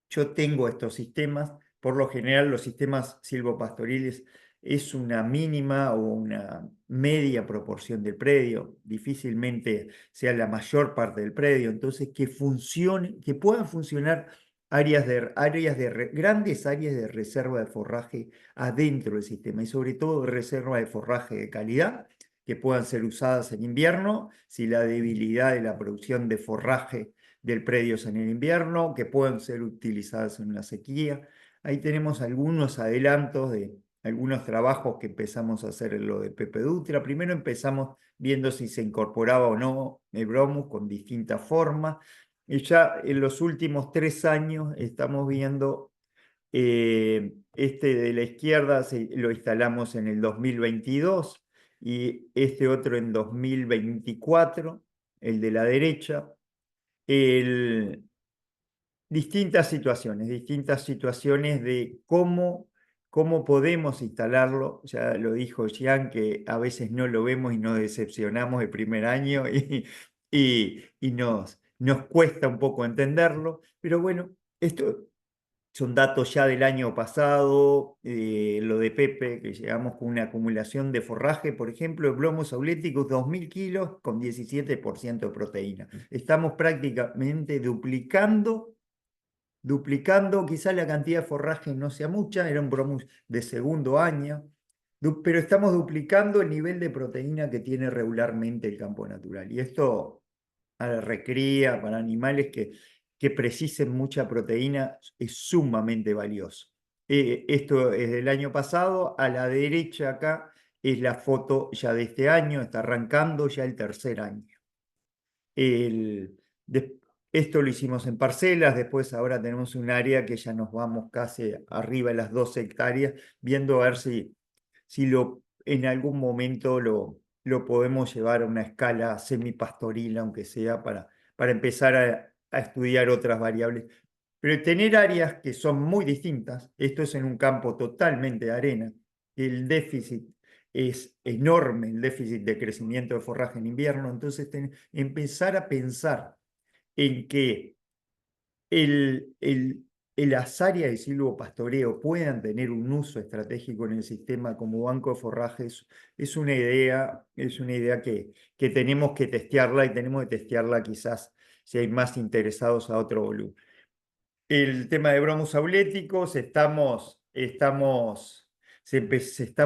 yo tengo estos sistemas, por lo general los sistemas silvopastoriles es una mínima o una media proporción del predio, difícilmente sea la mayor parte del predio, entonces que funcione, que puedan funcionar grandes áreas de reserva de forraje adentro del sistema y sobre todo reserva de forraje de calidad que puedan ser usadas en invierno si la debilidad de la producción de forraje del predio en el invierno, que puedan ser utilizadas en la sequía. Ahí tenemos algunos adelantos de algunos trabajos que empezamos a hacer en lo de Pepe Dutra. Primero empezamos viendo si se incorporaba o no el bromus con distintas formas. Y ya en los últimos 3 años estamos viendo este de la izquierda lo instalamos en el 2022 y este otro en 2024, el de la derecha. Distintas situaciones de cómo podemos instalarlo. Ya lo dijo Jean, que a veces no lo vemos y nos decepcionamos el primer año y nos cuesta un poco entenderlo. Pero bueno, esto son datos ya del año pasado, lo de Pepe, que llegamos con una acumulación de forraje, por ejemplo, el Bromus auleticus, 2.000 kilos con 17% de proteína. Estamos prácticamente duplicando, quizás la cantidad de forraje no sea mucha, era un Bromus de segundo año, pero estamos duplicando el nivel de proteína que tiene regularmente el campo natural. Y esto a la recría, para animales que precisen mucha proteína, es sumamente valioso. Esto es del año pasado, a la derecha acá es la foto ya de este año, está arrancando ya el tercer año. Esto lo hicimos en parcelas, después ahora tenemos un área que ya nos vamos casi arriba de las 12 hectáreas, viendo a ver si en algún momento lo podemos llevar a una escala semipastoril, aunque sea para empezar a estudiar otras variables. Pero tener áreas que son muy distintas, esto es en un campo totalmente de arena, el déficit es enorme, el déficit de crecimiento de forraje en invierno, entonces empezar a pensar en que las áreas de silvopastoreo puedan tener un uso estratégico en el sistema como banco de forrajes es una idea que tenemos que testearla y tenemos que testearla quizás si hay más interesados a otro volumen. el tema de bromos auléticos, se está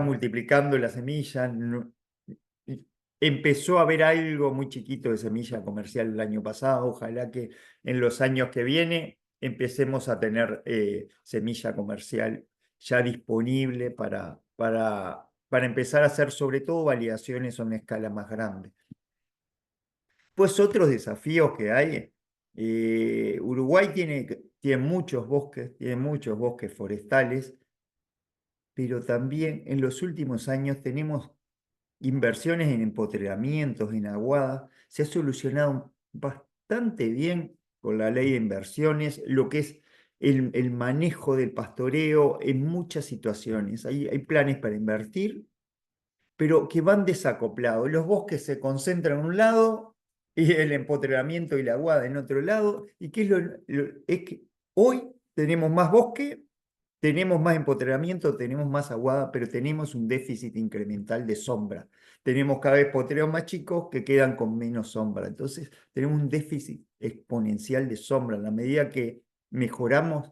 multiplicando la semilla. Empezó a haber algo muy chiquito de semilla comercial el año pasado. Ojalá que en los años que viene empecemos a tener semilla comercial ya disponible para empezar a hacer sobre todo validaciones a una escala más grande. Pues otros desafíos que hay. Uruguay tiene muchos bosques forestales, pero también en los últimos años tenemos inversiones en empotreramientos, en aguada. Se ha solucionado bastante bien con la ley de inversiones lo que es el manejo del pastoreo en muchas situaciones. Hay planes para invertir, pero que van desacoplados. Los bosques se concentran en un lado y el empotreramiento y la aguada en otro lado. ¿Y qué es que hoy tenemos más bosque, tenemos más empotreramiento, tenemos más aguada, pero tenemos un déficit incremental de sombra? Tenemos cada vez potreros más chicos que quedan con menos sombra. Entonces, tenemos un déficit exponencial de sombra. En la medida que mejoramos,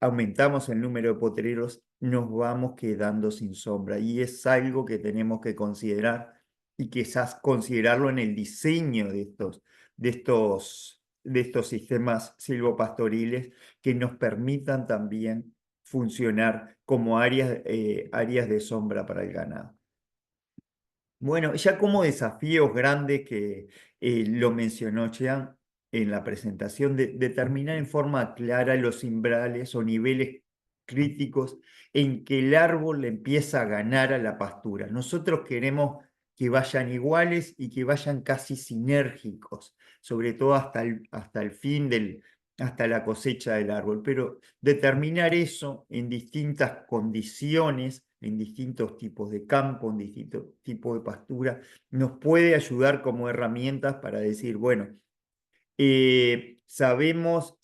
aumentamos el número de potreros, nos vamos quedando sin sombra. Y es algo que tenemos que considerar y quizás considerarlo en el diseño de estos sistemas silvopastoriles que nos permitan también funcionar como áreas de sombra para el ganado. Bueno, ya como desafíos grandes que lo mencionó Jean en la presentación, determinar en forma clara los umbrales o niveles críticos en que el árbol le empieza a ganar a la pastura. Nosotros queremos que vayan iguales y que vayan casi sinérgicos, sobre todo hasta la cosecha del árbol, pero determinar eso en distintas condiciones, en distintos tipos de campo, en distintos tipos de pastura, nos puede ayudar como herramientas para decir, bueno, sabemos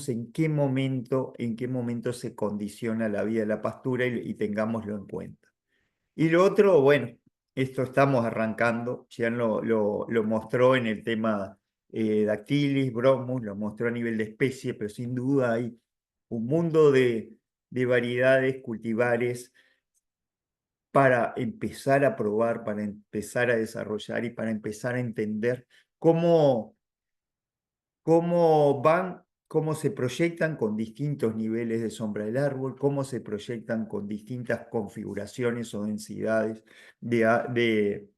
en qué momento se condiciona la vida de la pastura y tengámoslo en cuenta. Y lo otro, bueno, esto estamos arrancando, Jean lo mostró en el tema Dactylis, Bromus, lo mostró a nivel de especie, pero sin duda hay un mundo de variedades cultivares para empezar a probar, para empezar a desarrollar y para empezar a entender cómo se proyectan con distintos niveles de sombra del árbol, cómo se proyectan con distintas configuraciones o densidades de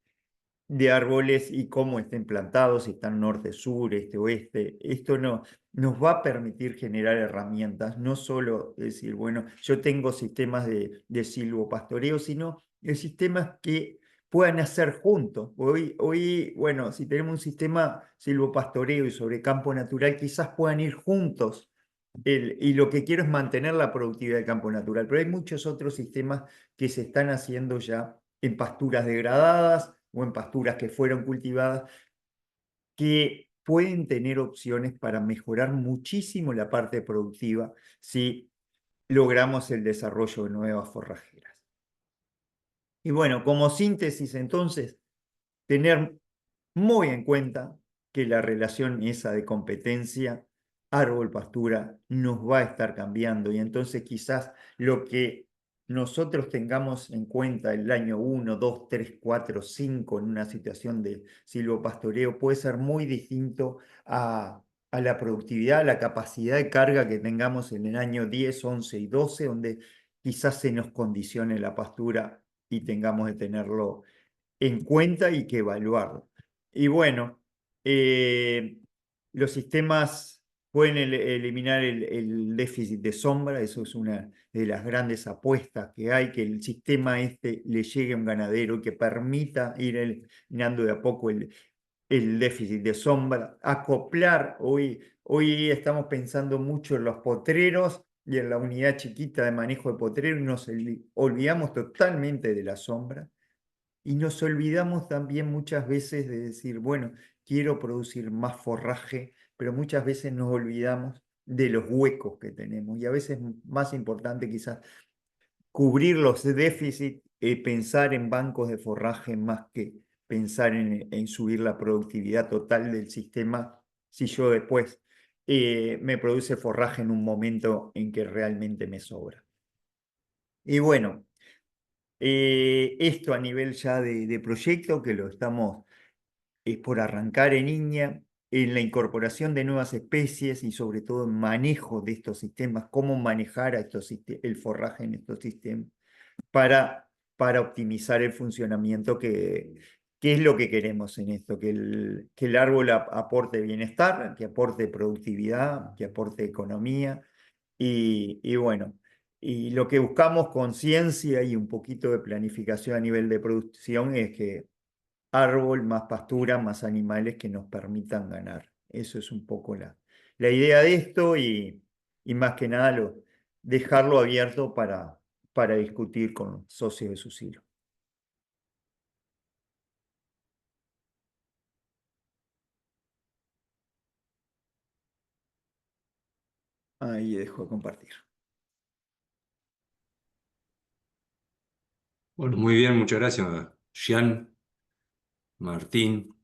árboles y cómo estén plantados, si están norte, sur, este, oeste. Esto nos va a permitir generar herramientas, no solo decir, bueno, yo tengo sistemas de silvopastoreo, sino sistemas que puedan hacer juntos. Hoy, bueno, si tenemos un sistema silvopastoreo y sobre campo natural, quizás puedan ir juntos. Y lo que quiero es mantener la productividad del campo natural, pero hay muchos otros sistemas que se están haciendo ya en pasturas degradadas o en pasturas que fueron cultivadas, que pueden tener opciones para mejorar muchísimo la parte productiva si logramos el desarrollo de nuevas forrajeras. Y bueno, como síntesis entonces, tener muy en cuenta que la relación esa de competencia árbol-pastura nos va a estar cambiando y entonces quizás lo que nosotros tengamos en cuenta el año 1, 2, 3, 4, 5 en una situación de silvopastoreo puede ser muy distinto a la productividad, a la capacidad de carga que tengamos en el año 10, 11 y 12, donde quizás se nos condicione la pastura y tengamos que tenerlo en cuenta y que evaluarlo. Y bueno, los sistemas pueden eliminar el déficit de sombra, eso es una de las grandes apuestas que hay, que el sistema este le llegue a un ganadero y que permita ir eliminando de a poco el déficit de sombra, acoplar, hoy estamos pensando mucho en los potreros y en la unidad chiquita de manejo de potrero y nos olvidamos totalmente de la sombra. Y nos olvidamos también muchas veces de decir, bueno, quiero producir más forraje, pero muchas veces nos olvidamos de los huecos que tenemos. Y a veces más importante quizás cubrir los déficits, pensar en bancos de forraje más que pensar en subir la productividad total del sistema. Si yo después me produce forraje en un momento en que realmente me sobra. Y bueno, esto a nivel ya de proyecto, que lo estamos por arrancar en Iña, en la incorporación de nuevas especies y sobre todo en manejo de estos sistemas, cómo manejar a el forraje en estos sistemas para optimizar el funcionamiento que es lo que queremos en esto, que el árbol aporte bienestar, que aporte productividad, que aporte economía y bueno, y lo que buscamos con ciencia y un poquito de planificación a nivel de producción es que árbol, más pastura, más animales que nos permitan ganar. Eso es un poco la idea de esto y más que nada dejarlo abierto para discutir con socios de su silo. Ahí dejo de compartir. Bueno, muy bien, muchas gracias, Jean, Martín.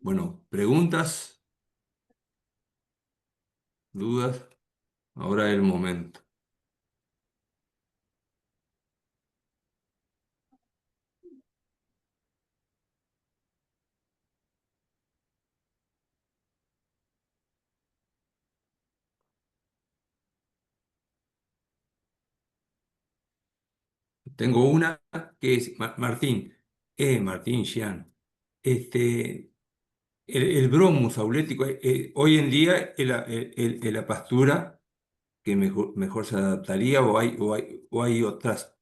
Bueno, preguntas, dudas, ahora es el momento. Tengo una que es, Martín, Martín, Jean, este, el bromo saulético, hoy en día es la pastura que mejor se adaptaría o hay otras,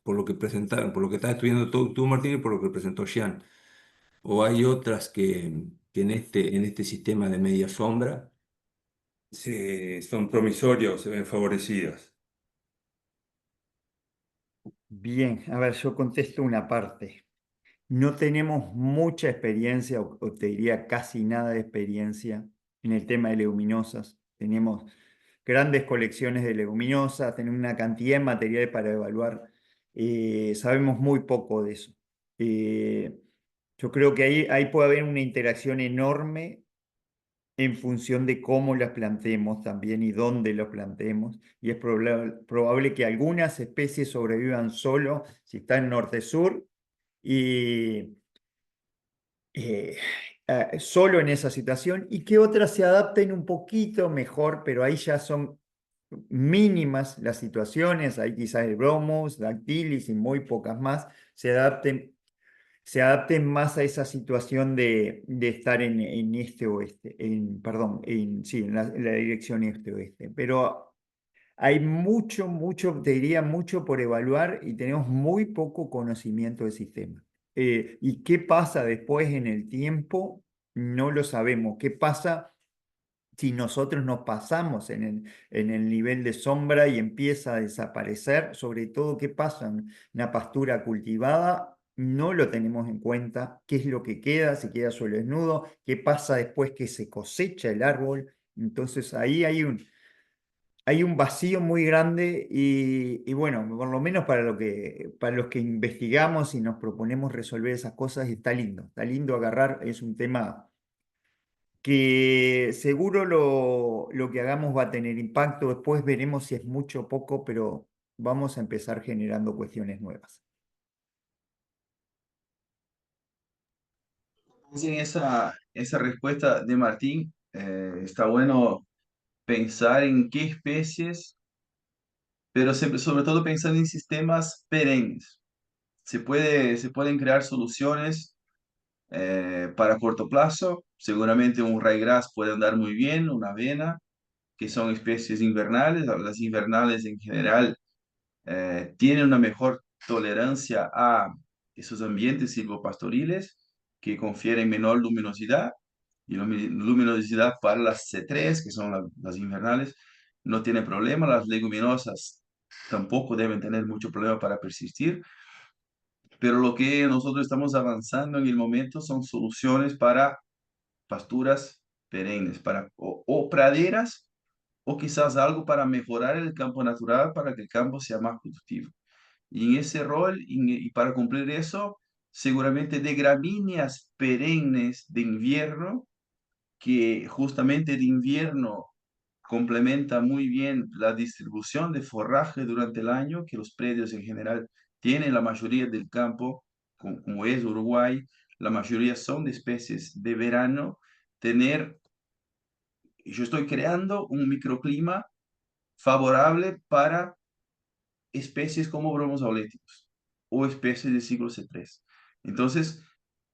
por lo que presentaron, por lo que estás estudiando tú, Martín, y por lo que presentó Jean, o hay otras que en este sistema de media sombra son promisorios, se ven favorecidas. Bien, a ver, yo contesto una parte. No tenemos mucha experiencia, o te diría casi nada de experiencia en el tema de leguminosas. Tenemos grandes colecciones de leguminosas, tenemos una cantidad de materiales para evaluar. Sabemos muy poco de eso. Eh, yo creo que ahí puede haber una interacción enorme en función de cómo las plantemos también y dónde las plantemos. Y es probable que algunas especies sobrevivan solo si están norte-sur y eh, solo en esa situación y que otras se adapten un poquito mejor, pero ahí ya son mínimas las situaciones, ahí quizás el bromus, dactylis y muy pocas más se adapten más a esa situación de estar en este-oeste, perdón, sí, en la dirección este-oeste. Pero hay mucho, te diría mucho por evaluar y tenemos muy poco conocimiento del sistema. ¿Y qué pasa después en el tiempo? No lo sabemos. ¿Qué pasa si nosotros nos pasamos en el nivel de sombra y empieza a desaparecer? Sobre todo, ¿qué pasa en una pastura cultivada? No lo tenemos en cuenta. ¿Qué es lo que queda? Si queda suelo desnudo. ¿Qué pasa después que se cosecha el árbol? Entonces ahí hay un vacío muy grande y bueno, por lo menos para los que investigamos y nos proponemos resolver esas cosas, está lindo agarrar, es un tema que seguro lo que hagamos va a tener impacto, después veremos si es mucho o poco, pero vamos a empezar generando cuestiones nuevas. Sí, esa respuesta de Martín, está bueno pensar en qué especies, pero sobre todo pensando en sistemas perennes. Se pueden crear soluciones para corto plazo. Seguramente un ryegrass puede andar muy bien, una avena, que son especies invernales. Las invernales en general tienen una mejor tolerancia a esos ambientes silvopastoriles que confieren menor luminosidad. Y la luminosidad para las C3, que son las invernales, no tiene problema. Las leguminosas tampoco deben tener mucho problema para persistir. Pero lo que nosotros estamos avanzando en el momento son soluciones para pasturas perennes, o praderas, o quizás algo para mejorar el campo natural para que el campo sea más productivo. Y en ese rol, y para cumplir eso, seguramente de gramíneas perennes de invierno, que justamente de invierno complementa muy bien la distribución de forraje durante el año, que los predios en general tienen la mayoría del campo, como es Uruguay, la mayoría son de especies de verano, tener, yo estoy creando un microclima favorable para especies como bromos auléticos o especies de siglo C3. Entonces,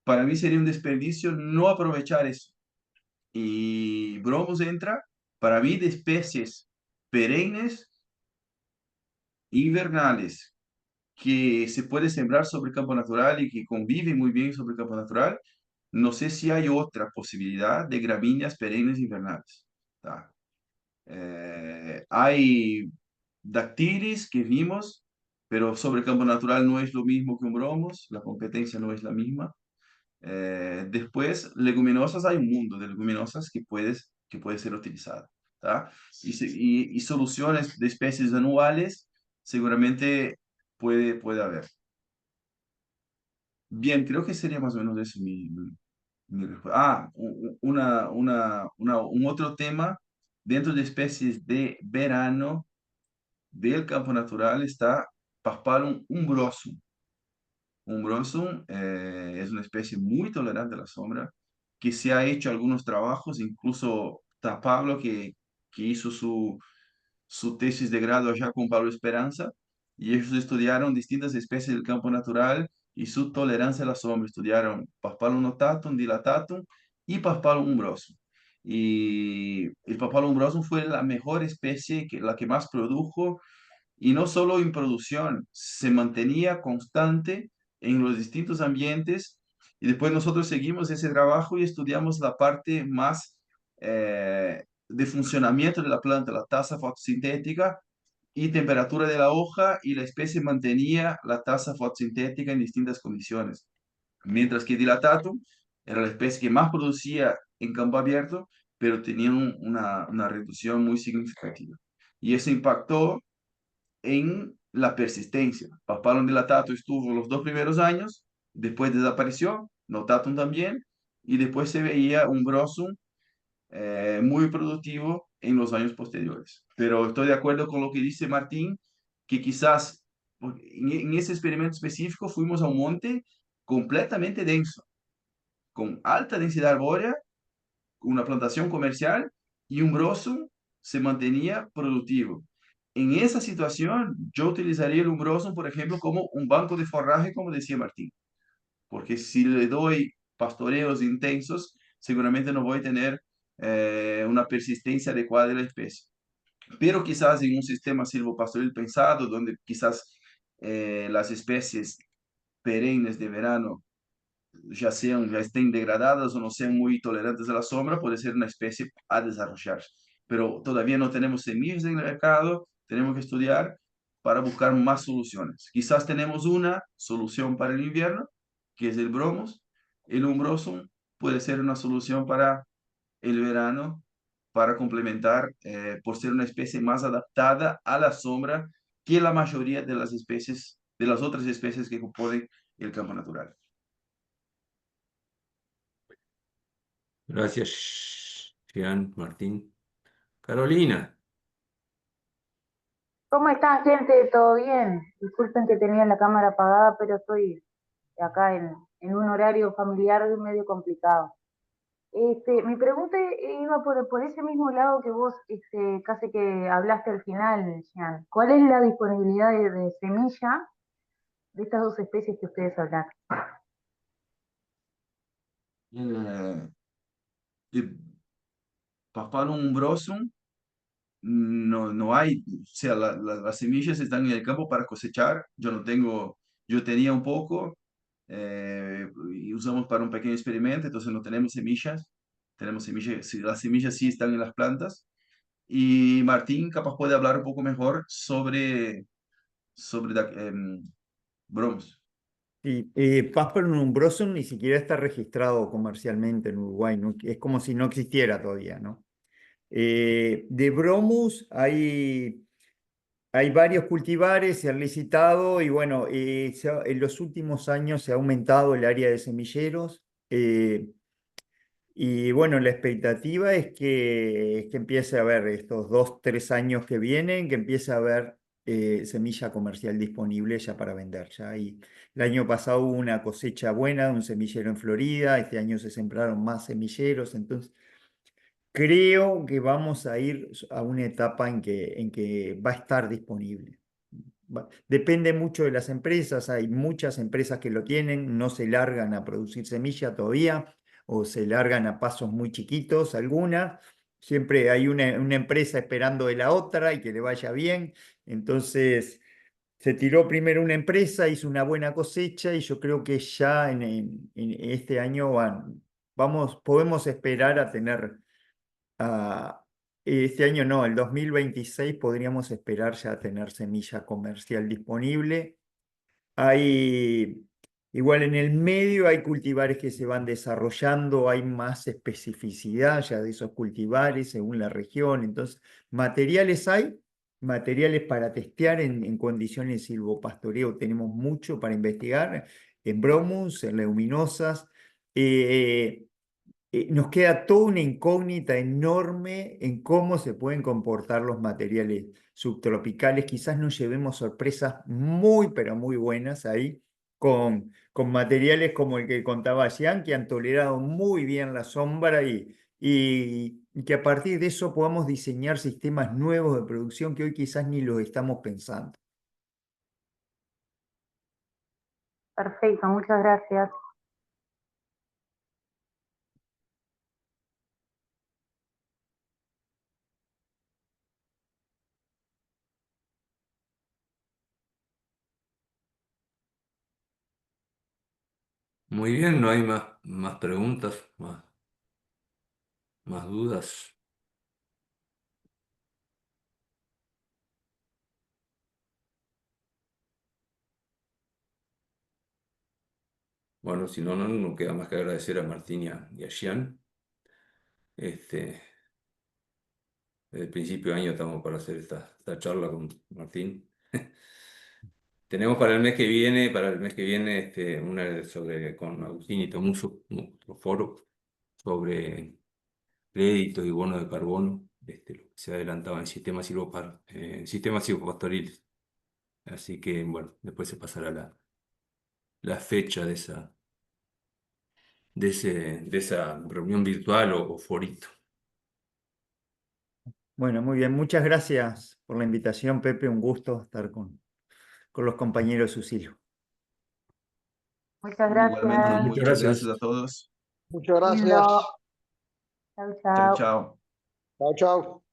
para mí sería un desperdicio no aprovechar eso. Y bromos entra, para mí, de especies perennes, invernales, que se puede sembrar sobre campo natural y que conviven muy bien sobre campo natural. No sé si hay otra posibilidad de gramíneas perennes invernales. ¿Tá? Hay dactilis que vimos, pero sobre campo natural no es lo mismo que un bromos, la competencia no es la misma. Después, leguminosas, hay un mundo de leguminosas que puede ser utilizada. ¿Tá? Y soluciones de especies anuales seguramente puede haber. Bien, creo que sería más o menos eso mi respuesta. Un otro tema, dentro de especies de verano del campo natural está Paspalum umbrosum. Umbrosum es una especie muy tolerante a la sombra, que se ha hecho algunos trabajos, incluso está Pablo que hizo su tesis de grado allá con Pablo Esperanza, y ellos estudiaron distintas especies del campo natural y su tolerancia a la sombra. Estudiaron Paspalum notatum, dilatatum y Paspalum umbrosum. Y el Paspalum umbrosum fue la mejor especie, la que más produjo, y no solo en producción, se mantenía constante en los distintos ambientes. Y después nosotros seguimos ese trabajo y estudiamos la parte más de funcionamiento de la planta, la tasa fotosintética y temperatura de la hoja, y la especie mantenía la tasa fotosintética en distintas condiciones. Mientras que Dilatatum era la especie que más producía en campo abierto, pero tenía una reducción muy significativa. Y eso impactó en la persistencia. Paspalum dilatatum estuvo los 2 primeros años, después desapareció, notatum también, y después se veía un brosum muy productivo en los años posteriores. Pero estoy de acuerdo con lo que dice Martín, que quizás en ese experimento específico fuimos a un monte completamente denso, con alta densidad arbórea, una plantación comercial, y un brosum se mantenía productivo. En esa situación, yo utilizaría el umbrosum, por ejemplo, como un banco de forraje, como decía Martín, porque si le doy pastoreos intensos, seguramente no voy a tener una persistencia adecuada de la especie. Pero quizás en un sistema silvopastoril pensado, donde quizás las especies perennes de verano ya estén degradadas o no sean muy tolerantes a la sombra, puede ser una especie a desarrollar. Pero todavía no tenemos semillas en el mercado, tenemos que estudiar para buscar más soluciones. Quizás tenemos una solución para el invierno, que es el bromos. El umbrosum puede ser una solución para el verano, para complementar, por ser una especie más adaptada a la sombra que la mayoría de las especies, de las otras especies que componen el campo natural. Gracias, Jean, Martín. Carolina, ¿Cómo están, gente? ¿Todo bien? Disculpen que tenía la cámara apagada, pero estoy acá en un horario familiar medio complicado. Mi pregunta iba por ese mismo lado que vos casi que hablaste al final, Jean. ¿Cuál es la disponibilidad de semilla de estas dos especies que ustedes hablaron? De Paspalum umbrosum no hay, o sea, las semillas están en el campo para cosechar. Yo no tengo, yo tenía un poco y usamos para un pequeño experimento, entonces no tenemos semillas. Tenemos semillas, sí, las semillas sí están en las plantas. Y Martín capaz puede hablar un poco mejor sobre bromos. Y Paspalum umbrosum ni siquiera está registrado comercialmente en Uruguay, ¿no? Es como si no existiera todavía, ¿no? De Bromus hay varios cultivares, se han licitado y bueno, en los últimos años se ha aumentado el área de semilleros. Y bueno, la expectativa es que empiece a haber estos 2, 3 años que vienen, que empiece a haber semilla comercial disponible ya para vender. Ya. Y el año pasado hubo una cosecha buena de un semillero en Florida, este año se sembraron más semilleros, entonces creo que vamos a ir a una etapa en que va a estar disponible. Depende mucho de las empresas, hay muchas empresas que lo tienen, no se largan a producir semilla todavía o se largan a pasos muy chiquitos algunas. Siempre hay una empresa esperando de la otra y que le vaya bien. Entonces, se tiró primero una empresa, hizo una buena cosecha y yo creo que ya en este año podemos esperar a tener este año no, el 2026 podríamos esperar ya tener semilla comercial disponible. Igual en el medio hay cultivares que se van desarrollando, hay más especificidad ya de esos cultivares según la región. Entonces, materiales para testear en condiciones de silvopastoreo. Tenemos mucho para investigar en bromus, en leguminosas. Nos queda toda una incógnita enorme en cómo se pueden comportar los materiales subtropicales. Quizás nos llevemos sorpresas muy, pero muy buenas ahí con materiales como el que contaba Jean, que han tolerado muy bien la sombra y que a partir de eso podamos diseñar sistemas nuevos de producción que hoy quizás ni los estamos pensando. Perfecto, muchas gracias. Muy bien, no hay más preguntas, más dudas. Bueno, si no, no queda más que agradecer a Martín y a Gian. Desde el principio de año estamos para hacer esta charla con Martín. Tenemos para el mes que viene, una con Agustín y Tomuso, otro foro sobre créditos y bonos de carbono, lo que se adelantaba en sistemas silvopastoriles. Así que, bueno, después se pasará la fecha de esa reunión virtual o forito. Bueno, muy bien. Muchas gracias por la invitación, Pepe. Un gusto estar con los compañeros de Susilio. Muchas Igualmente, gracias. Muchas muchas gracias. gracias a todos. Muchas Lindo. gracias. Chau, Chao, chau. chao. Chao, chao.